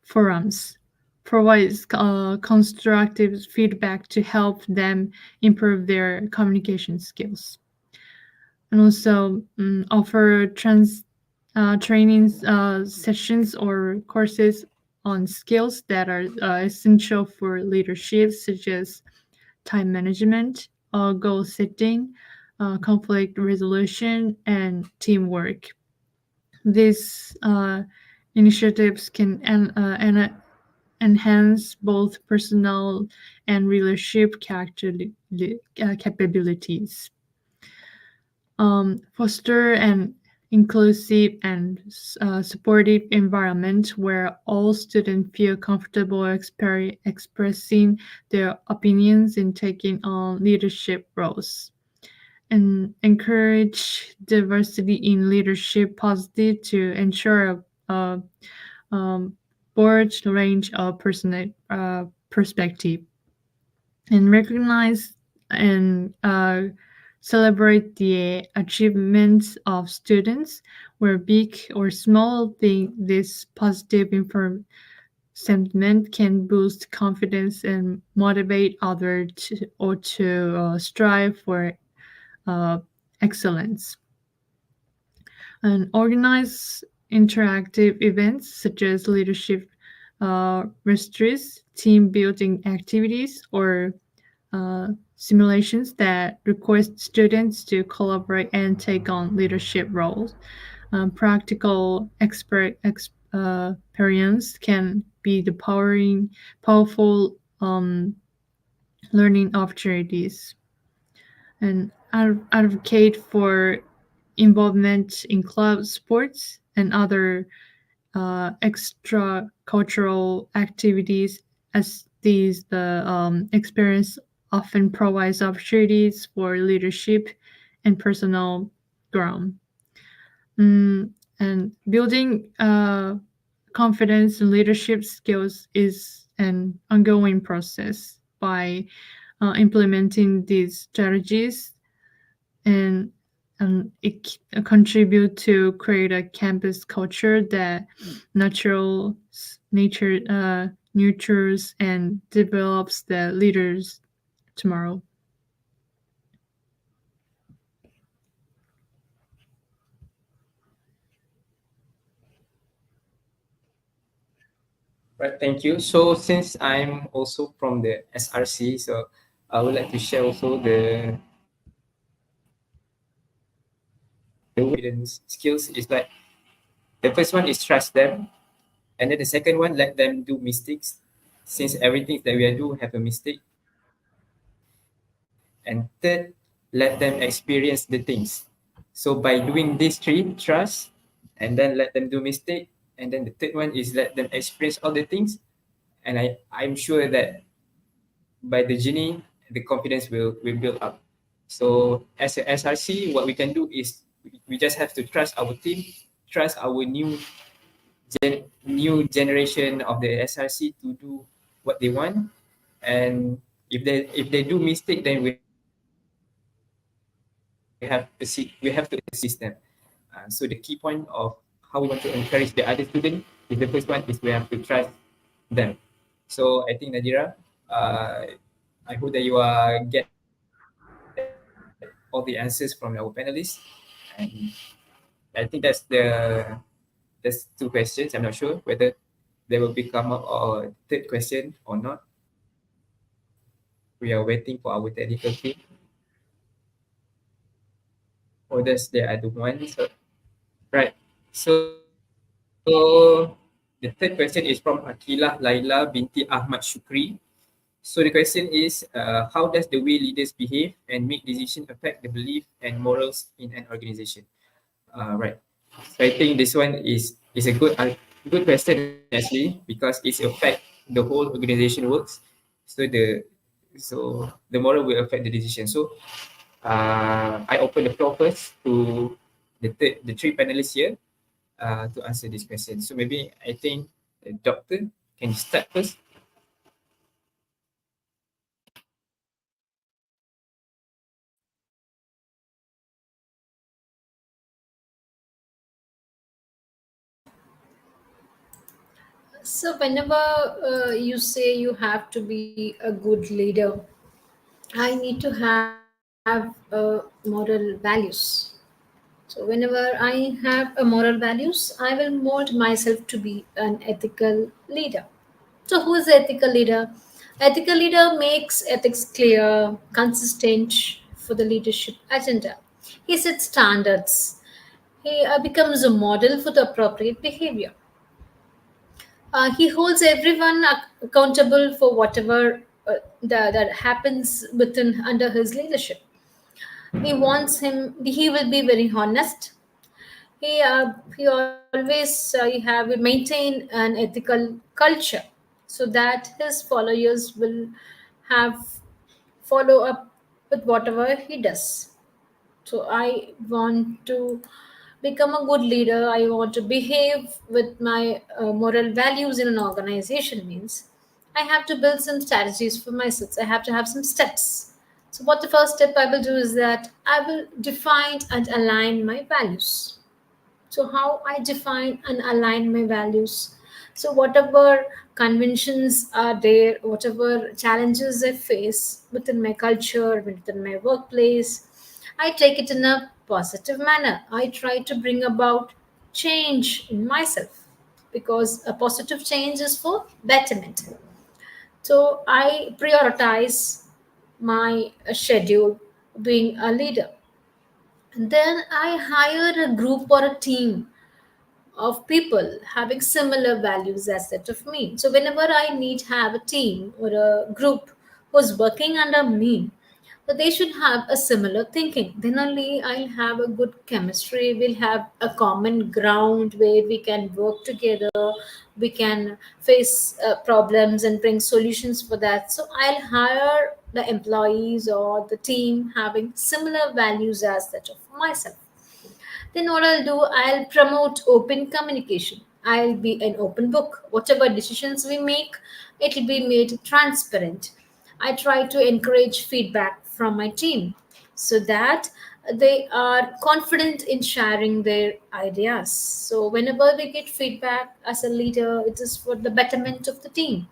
forums. Provides constructive feedback to help them improve their communication skills, and also offer training sessions or courses on skills that are essential for leadership, such as time management, goal setting, conflict resolution, and teamwork. These initiatives can enhance both personal and leadership capabilities. Foster an inclusive and supportive environment where all students feel comfortable expressing their opinions and taking on leadership roles. And encourage diversity in leadership positive to ensure a broad range of perspective, and recognize and celebrate the achievements of students, where big or small this positive sentiment can boost confidence and motivate others to strive for excellence. And organize interactive events such as leadership retreats, team building activities, or simulations that request students to collaborate and take on leadership roles. Practical experience can be the powerful learning opportunities. And advocate for involvement in club sports and other extra cultural activities, as these experience often provides opportunities for leadership and personal growth. And building confidence and leadership skills is an ongoing process. By implementing these strategies, and it contribute to create a campus culture that nature nurtures and develops the leaders tomorrow. Right, thank you. So since I'm also from the SRC, so I would like to share also the skills is like the first one is trust them, and then the second one, let them do mistakes, since everything that we do have a mistake. And third, let them experience the things. So by doing these three, trust, and then let them do mistake, and then the third one is let them experience all the things, and I'm sure that by the journey the confidence will build up. So as a SRC, what we can do is we just have to trust our team, trust our new generation of the SRC to do what they want, and if they do mistake, then we have to assist them. So the key point of how we want to encourage the other student is the first one is we have to trust them. So I think Nadira, I hope that you are get all the answers from our panelists, and I think that's two questions. I'm not sure whether there will become a third question or not. We are waiting for our technical team. Or there's the other one. So, right. So the third question is from Akilah Laila binti Ahmad Shukri. So the question is, how does the way leaders behave and make decisions affect the belief and morals in an organization? Right. So I think this one is a good question actually, because it affects the whole organization works. So the moral will affect the decision. So I open the floor first to the three panelists here to answer this question. So maybe I think the doctor can start first. So, whenever you say you have to be a good leader, I need to have moral values. So, whenever I have a moral values, I will mold myself to be an ethical leader. So, who is the ethical leader? Ethical leader makes ethics clear, consistent for the leadership agenda. He sets standards. He becomes a model for the appropriate behavior. He holds everyone accountable for whatever that happens within under his leadership. He will be very honest. He always he have maintain an ethical culture so that his followers will have follow up with whatever he does. So I want to become a good leader. I want to behave with my moral values in an organization means I have to build some strategies for myself. I have to have some steps. So what the first step I will do is that I will define and align my values. So how I define and align my values. So whatever conventions are there, whatever challenges I face within my culture, within my workplace, I take it in a positive manner. I try to bring about change in myself because a positive change is for betterment. So I prioritize my schedule being a leader. Then I hire a group or a team of people having similar values as that of me. So whenever I need have a team or a group who's working under me, so they should have a similar thinking. Then only I'll have a good chemistry. We'll have a common ground where we can work together. We can face problems and bring solutions for that. So I'll hire the employees or the team having similar values as that of myself. Then what I'll do, I'll promote open communication. I'll be an open book. Whatever decisions we make, it'll be made transparent. I try to encourage feedback from my team so that they are confident in sharing their ideas. So whenever we get feedback as a leader, it is for the betterment of the team.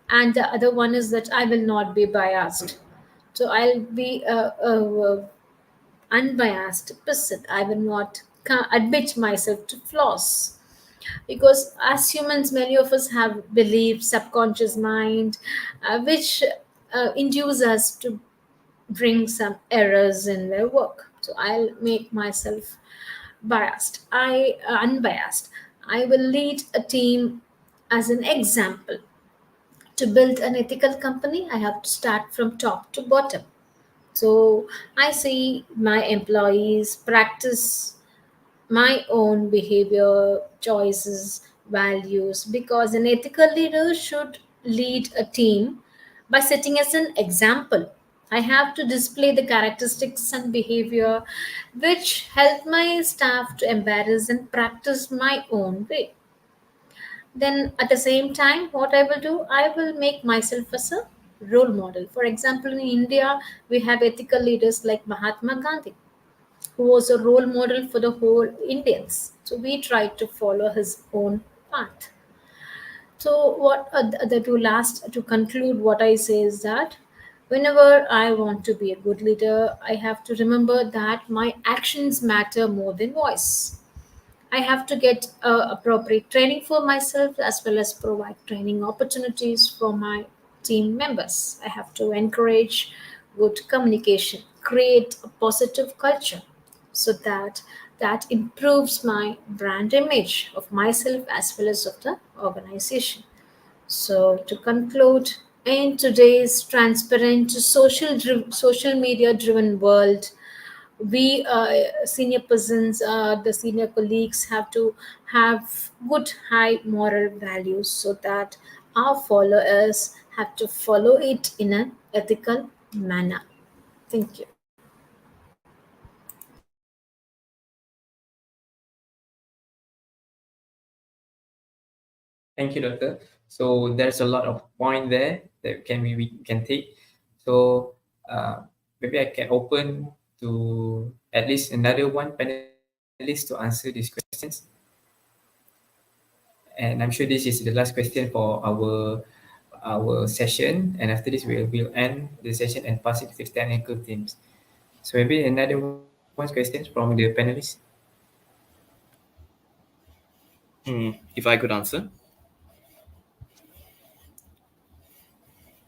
And the other one is that I will not be biased. So I'll be a unbiased person. I will not admit myself to flaws because as humans, many of us have beliefs, subconscious mind, which induce us to bring some errors in their work. So I'll make myself unbiased. I will lead a team as an example. To build an ethical company, I have to start from top to bottom. So I see my employees practice my own behavior, choices, values, because an ethical leader should lead a team by setting as an example. I have to display the characteristics and behavior which help my staff to embrace and practice my own way. Then at the same time, what I will do, I will make myself as a role model. For example, in India, we have ethical leaders like Mahatma Gandhi, who was a role model for the whole Indians. So we tried to follow his own path. So what the two last to conclude what I say is that whenever I want to be a good leader, I have to remember that my actions matter more than voice. I have to get appropriate training for myself as well as provide training opportunities for my team members. I have to encourage good communication, create a positive culture so that improves my brand image of myself as well as of the organization. So to conclude, in today's transparent social media driven world, we senior persons, the senior colleagues have to have good high moral values so that our followers have to follow it in an ethical manner. Thank you. Thank you, Doctor. So there's a lot of point there that we can take. So maybe I can open to at least another one panelist to answer these questions. And I'm sure this is the last question for our session. And after this, we'll end the session and pass it to the technical teams. So maybe another one question from the panelists. If I could answer.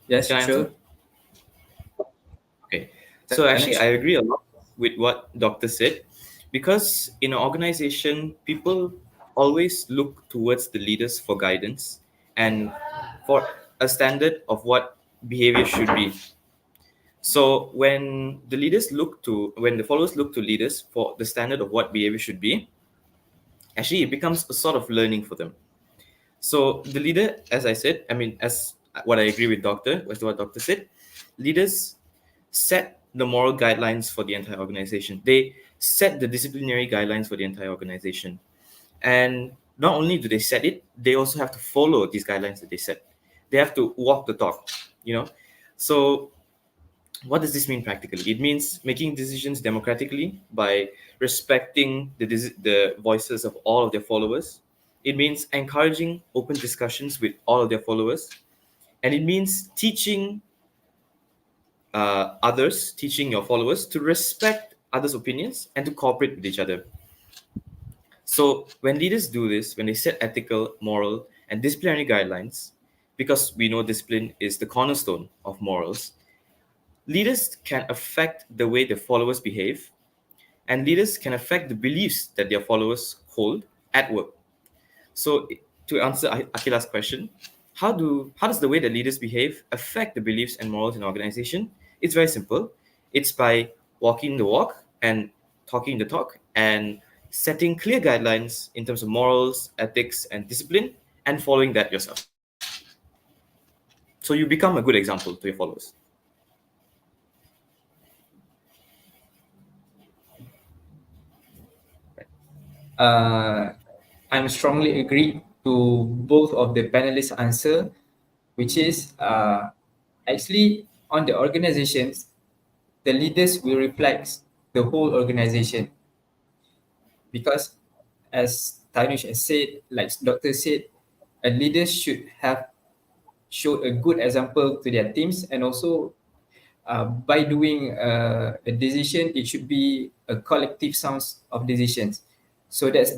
Yes, Can I sure. answer? Okay. So actually, I agree a lot with what Doctor said, because in an organization, people always look towards the leaders for guidance and for a standard of what behavior should be. So when the followers look to leaders for the standard of what behavior should be, actually it becomes a sort of learning for them. So the leader, as I said, as what I agree with Doctor, was what Doctor said, leaders set the moral guidelines for the entire organization. They set the disciplinary guidelines for the entire organization. And not only do they set it, they also have to follow these guidelines that they set. They have to walk the talk, So what does this mean practically? It means making decisions democratically by respecting the voices of all of their followers. It means encouraging open discussions with all of their followers. And it means teaching teaching your followers to respect others' opinions and to cooperate with each other. So when leaders do this, when they set ethical, moral, and disciplinary guidelines, because we know discipline is the cornerstone of morals, leaders can affect the way their followers behave, and leaders can affect the beliefs that their followers hold at work. So to answer Akila's question, how does the way that leaders behave affect the beliefs and morals in an organization? It's very simple. It's by walking the walk and talking the talk and setting clear guidelines in terms of morals, ethics, and discipline, and following that yourself. So you become a good example to your followers. I'm strongly agree to both of the panelists' answer, which is actually on the organizations, the leaders will reflect the whole organization. Because as Tanush has said, like Doctor said, a leader should have showed a good example to their teams, and also by doing a decision, it should be a collective sounds of decisions. So that's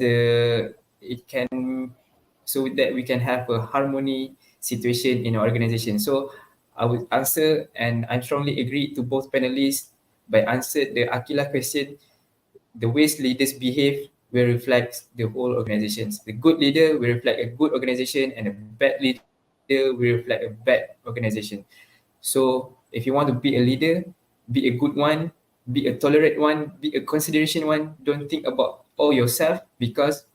so that we can have a harmony situation in our organization. So I would answer, and I strongly agree to both panelists by answer the Akila question. The ways leaders behave will reflect the whole organizations. The good leader will reflect a good organization, and a bad leader will reflect a bad organization. So if you want to be a leader, be a good one, be a tolerant one, be a consideration one. Don't think about all yourself, because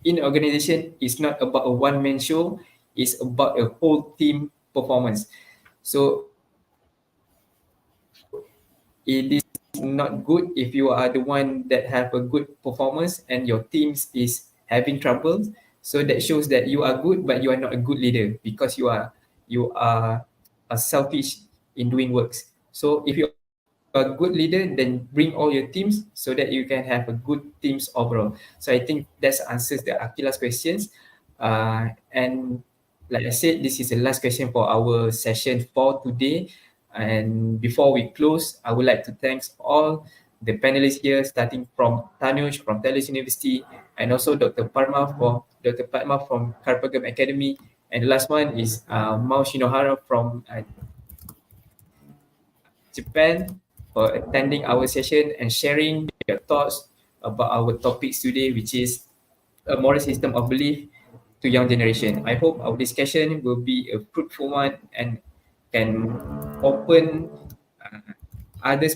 in an organization, it's not about a one-man show. It's about a whole team performance. So it is not good if you are the one that have a good performance and your teams is having trouble. So that shows that you are good, but you are not a good leader because you are selfish in doing works. So if you are a good leader, then bring all your teams so that you can have a good teams overall. So I think that answers the Akila's questions. And like I said, this is the last question for our session for today. And before we close, I would like to thank all the panelists here, starting from Tanush from Talis University, and also Dr. Padma from Karpagam Academy, and the last one is Mao Shinohara from Japan, for attending our session and sharing their thoughts about our topics today, which is a moral system of belief to young generation. I hope our discussion will be a fruitful one and can open others'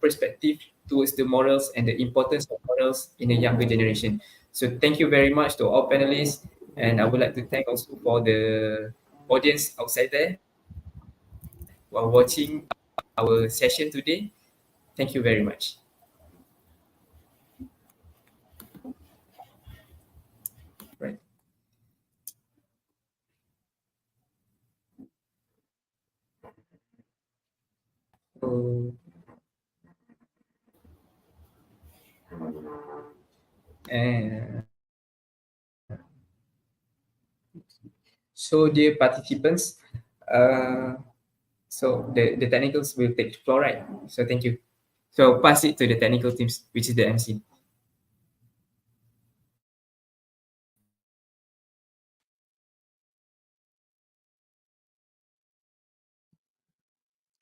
perspective towards the morals and the importance of morals in a younger generation. So thank you very much to all panelists, and I would like to thank also for the audience outside there while watching our session today. Thank you very much. Right. So, so dear participants, so the technicals will take the floor, right? So thank you. So pass it to the technical teams, which is the MC.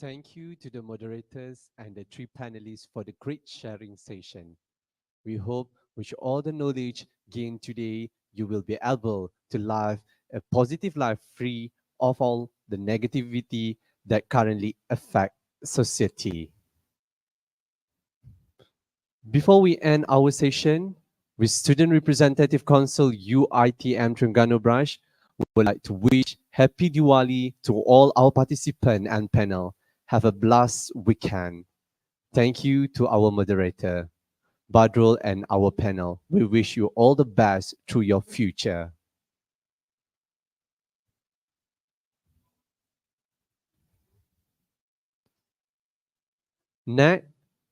Thank you to the moderators and the three panelists for the great sharing session. We hope with all the knowledge gained today, you will be able to live a positive life free of all the negativity that currently affect society. Before we end our session, with Student Representative Council UITM Terengganu branch, we would like to wish Happy Diwali to all our participants and panel. Have a blessed weekend. Thank you to our moderator, Badrul, and our panel. We wish you all the best through your future. Next,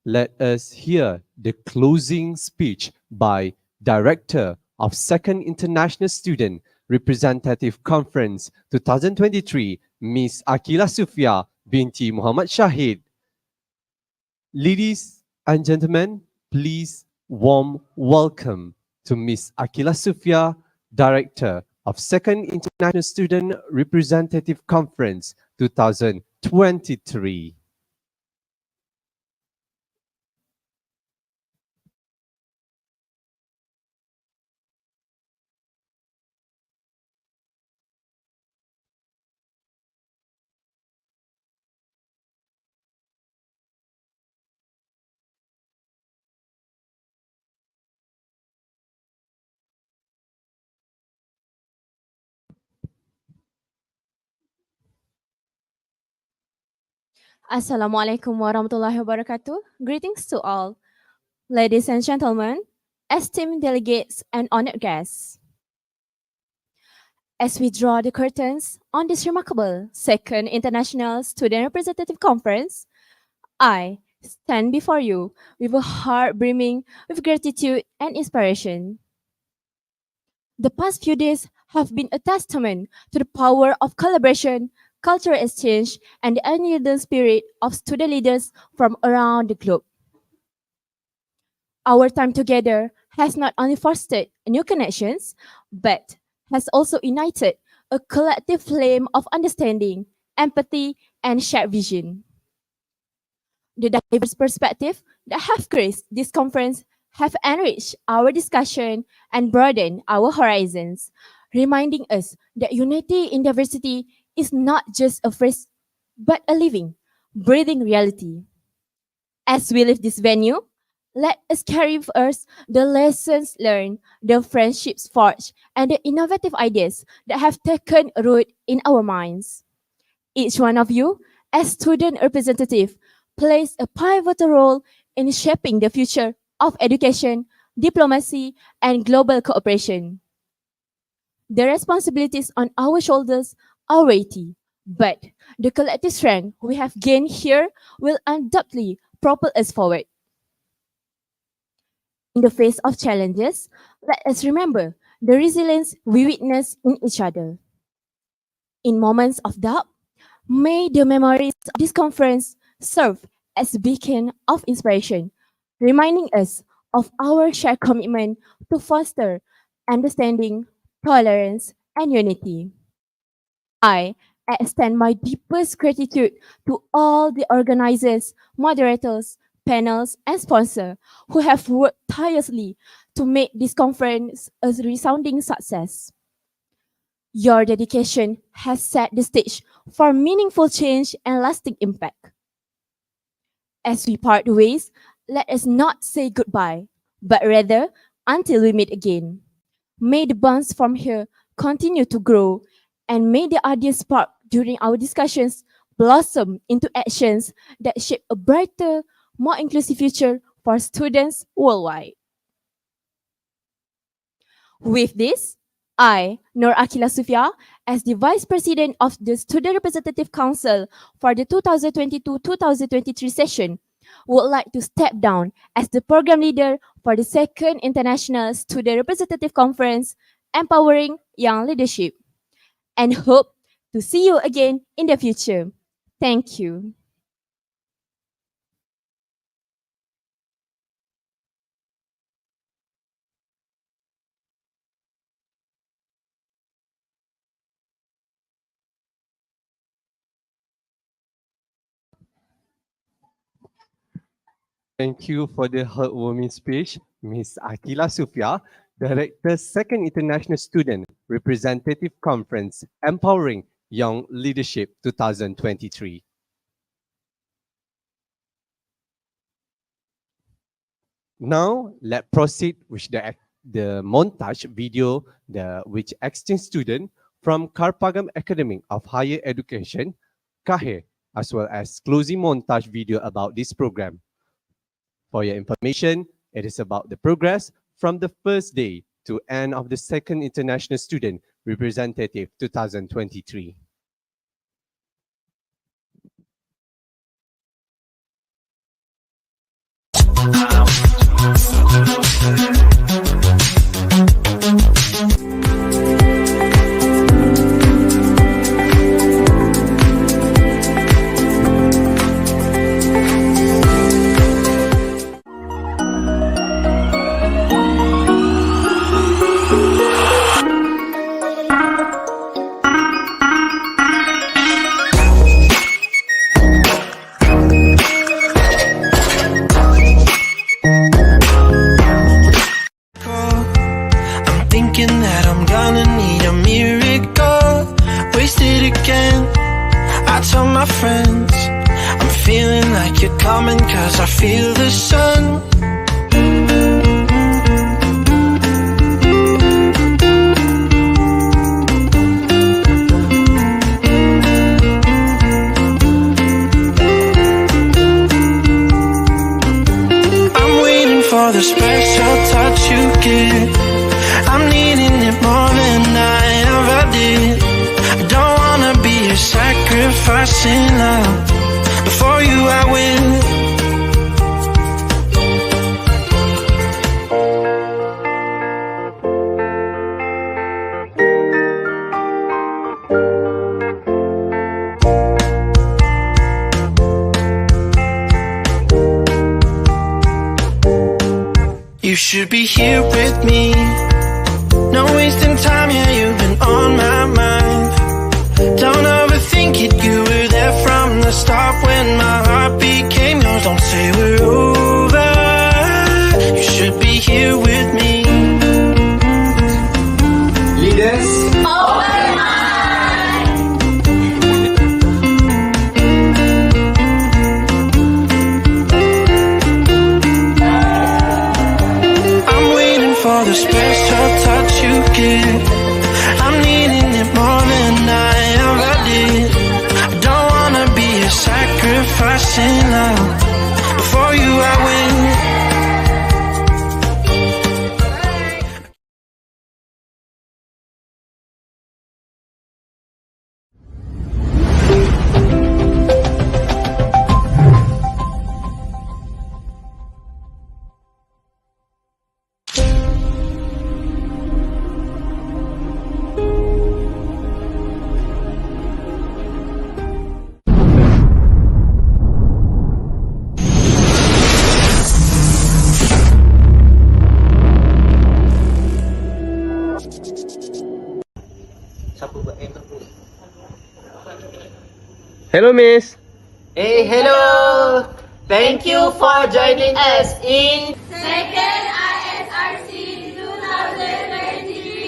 let us hear the closing speech by Director of Second International Student Representative Conference 2023, Ms. Akila Sufia binti Muhammad Shahid. Ladies and gentlemen, please warm welcome to Ms. Akila Sufia, Director of Second International Student Representative Conference 2023. Assalamualaikum warahmatullahi wabarakatuh. Greetings to all, ladies and gentlemen, esteemed delegates and honored guests. As we draw the curtains on this remarkable Second International Student Representative Conference, I stand before you with a heart brimming with gratitude and inspiration. The past few days have been a testament to the power of collaboration, cultural exchange, and the unyielding spirit of student leaders from around the globe. Our time together has not only fostered new connections, but has also ignited a collective flame of understanding, empathy, and shared vision. The diverse perspectives that have graced this conference have enriched our discussion and broadened our horizons, reminding us that unity in diversity is not just a phrase, but a living, breathing reality. As we leave this venue, let us carry with us the lessons learned, the friendships forged, and the innovative ideas that have taken root in our minds. Each one of you, as student representative, plays a pivotal role in shaping the future of education, diplomacy, and global cooperation. The responsibilities on our shoulders are weighty, but the collective strength we have gained here will undoubtedly propel us forward. In the face of challenges, let us remember the resilience we witness in each other. In moments of doubt, may the memories of this conference serve as a beacon of inspiration, reminding us of our shared commitment to foster understanding, tolerance, and unity. I extend my deepest gratitude to all the organizers, moderators, panels, and sponsors who have worked tirelessly to make this conference a resounding success. Your dedication has set the stage for meaningful change and lasting impact. As we part ways, let us not say goodbye, but rather until we meet again. May the bonds from here continue to grow, and may the ideas sparked during our discussions blossom into actions that shape a brighter, more inclusive future for students worldwide. With this, I, Nur Akila Sufia, as the Vice President of the Student Representative Council for the 2022-2023 session, would like to step down as the program leader for the second International Student Representative Conference, Empowering Young Leadership, and hope to see you again in the future. Thank you. Thank you for the heartwarming speech, Ms. Akila Sufia, Director, Second International Student Representative Conference, Empowering Young Leadership 2023. Now, let's proceed with the montage video which exchange student from Karpagam Academy of Higher Education, KAHE, as well as closing montage video about this program. For your information, it is about the progress from the first day to end of the second International Student Representative 2023. You should be here with me. No wasting time, yeah, you've been on my mind. Don't overthink it, you were there from the start when my heart became yours. Don't say we're over. You should be here with me. Leaders, for the special touch you give. I'm needing it more than I ever did. I don't wanna be a sacrifice. crashing now. Before you I win. Hello, Miss. Hey, hello! Thank you for joining us in Second ISRC 2023.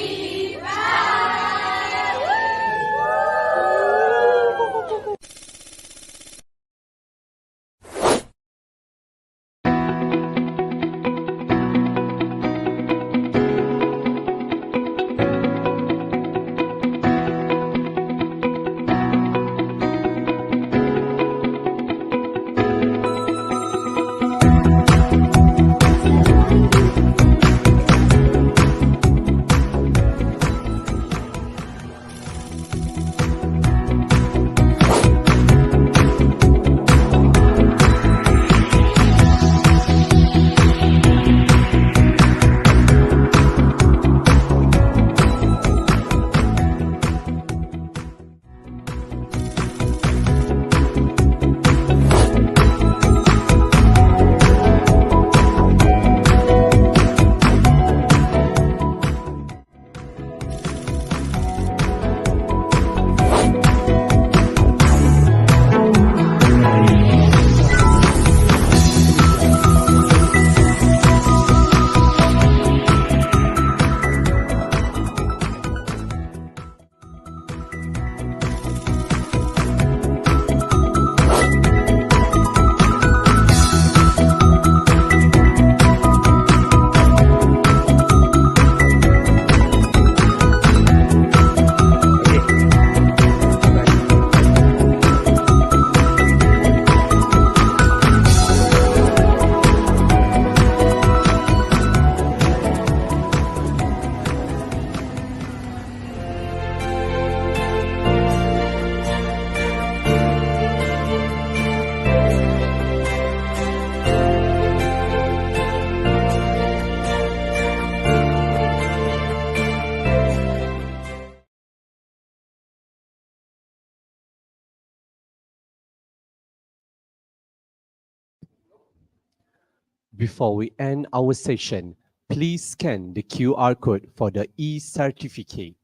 Before we end our session, please scan the QR code for the e-certificate.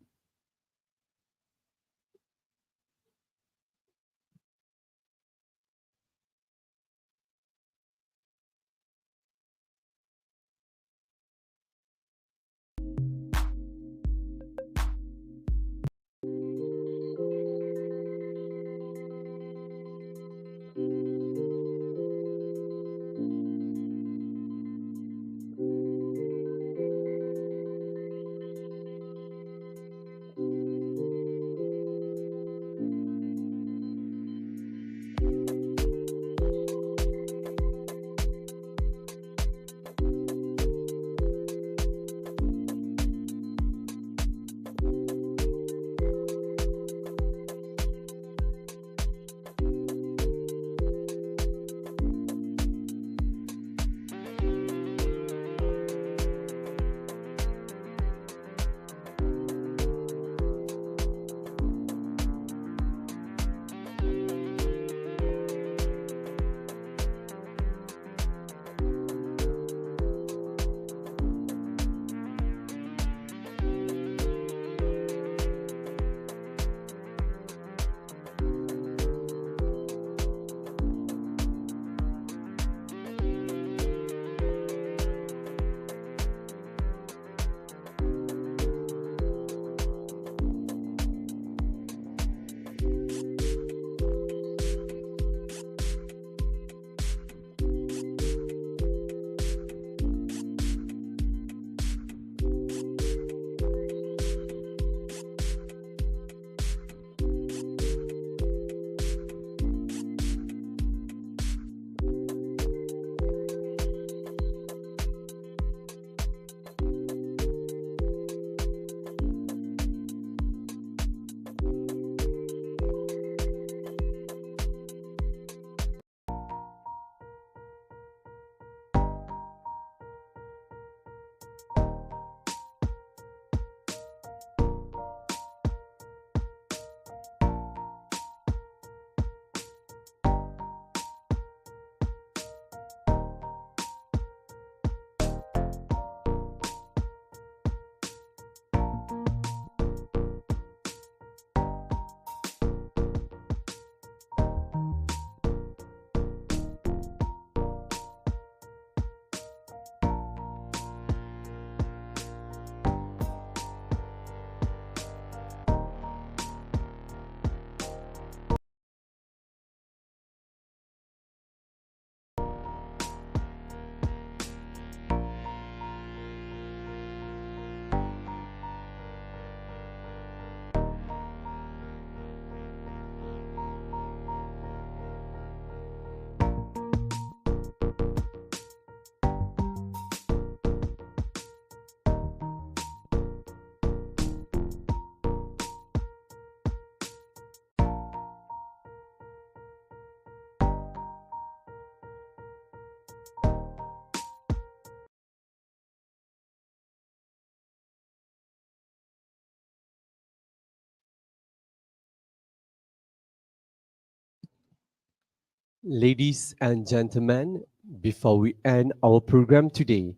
Ladies and gentlemen, before we end our program today,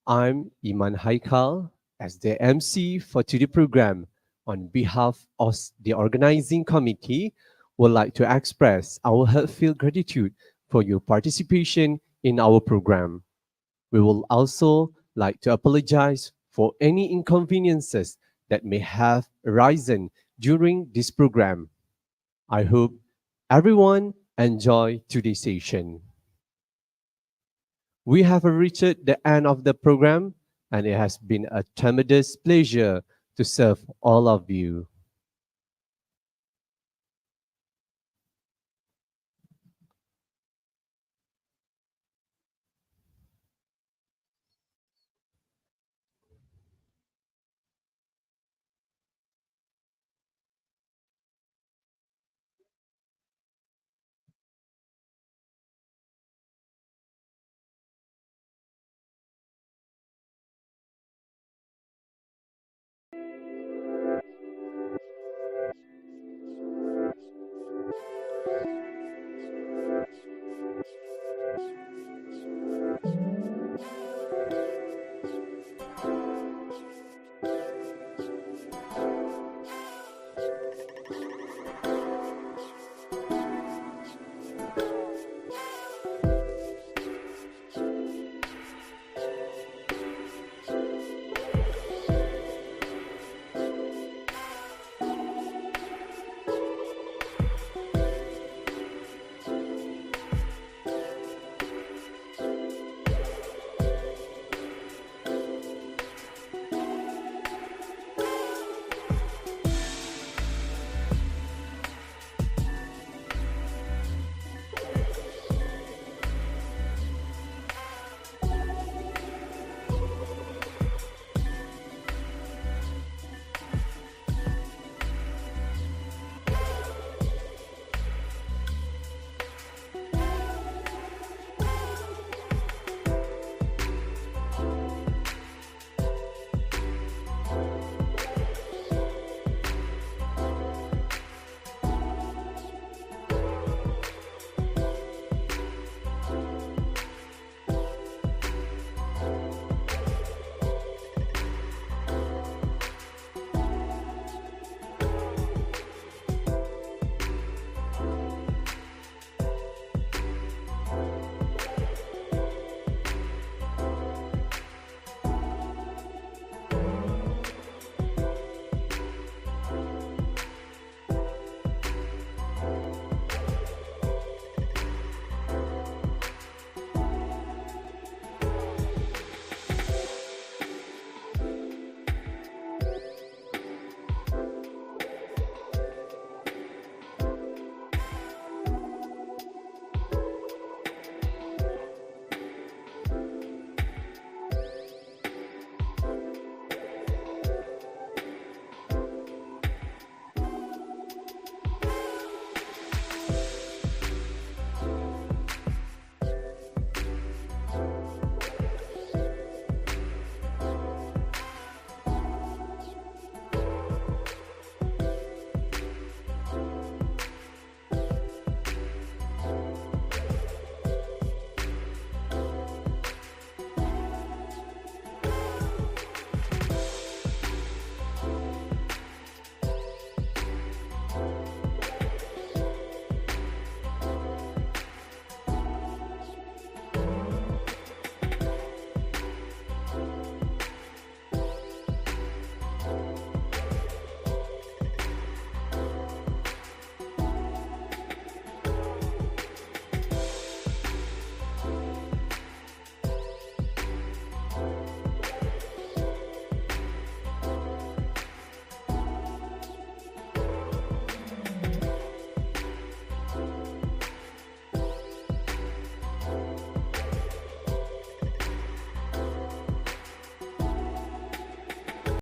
I'm Iman Haikal as the MC for today's program. On behalf of the organizing committee, would like to express our heartfelt gratitude for your participation in our program. We will also like to apologize for any inconveniences that may have arisen during this program. I hope everyone enjoy today's session. We have reached the end of the program, and it has been a tremendous pleasure to serve all of you.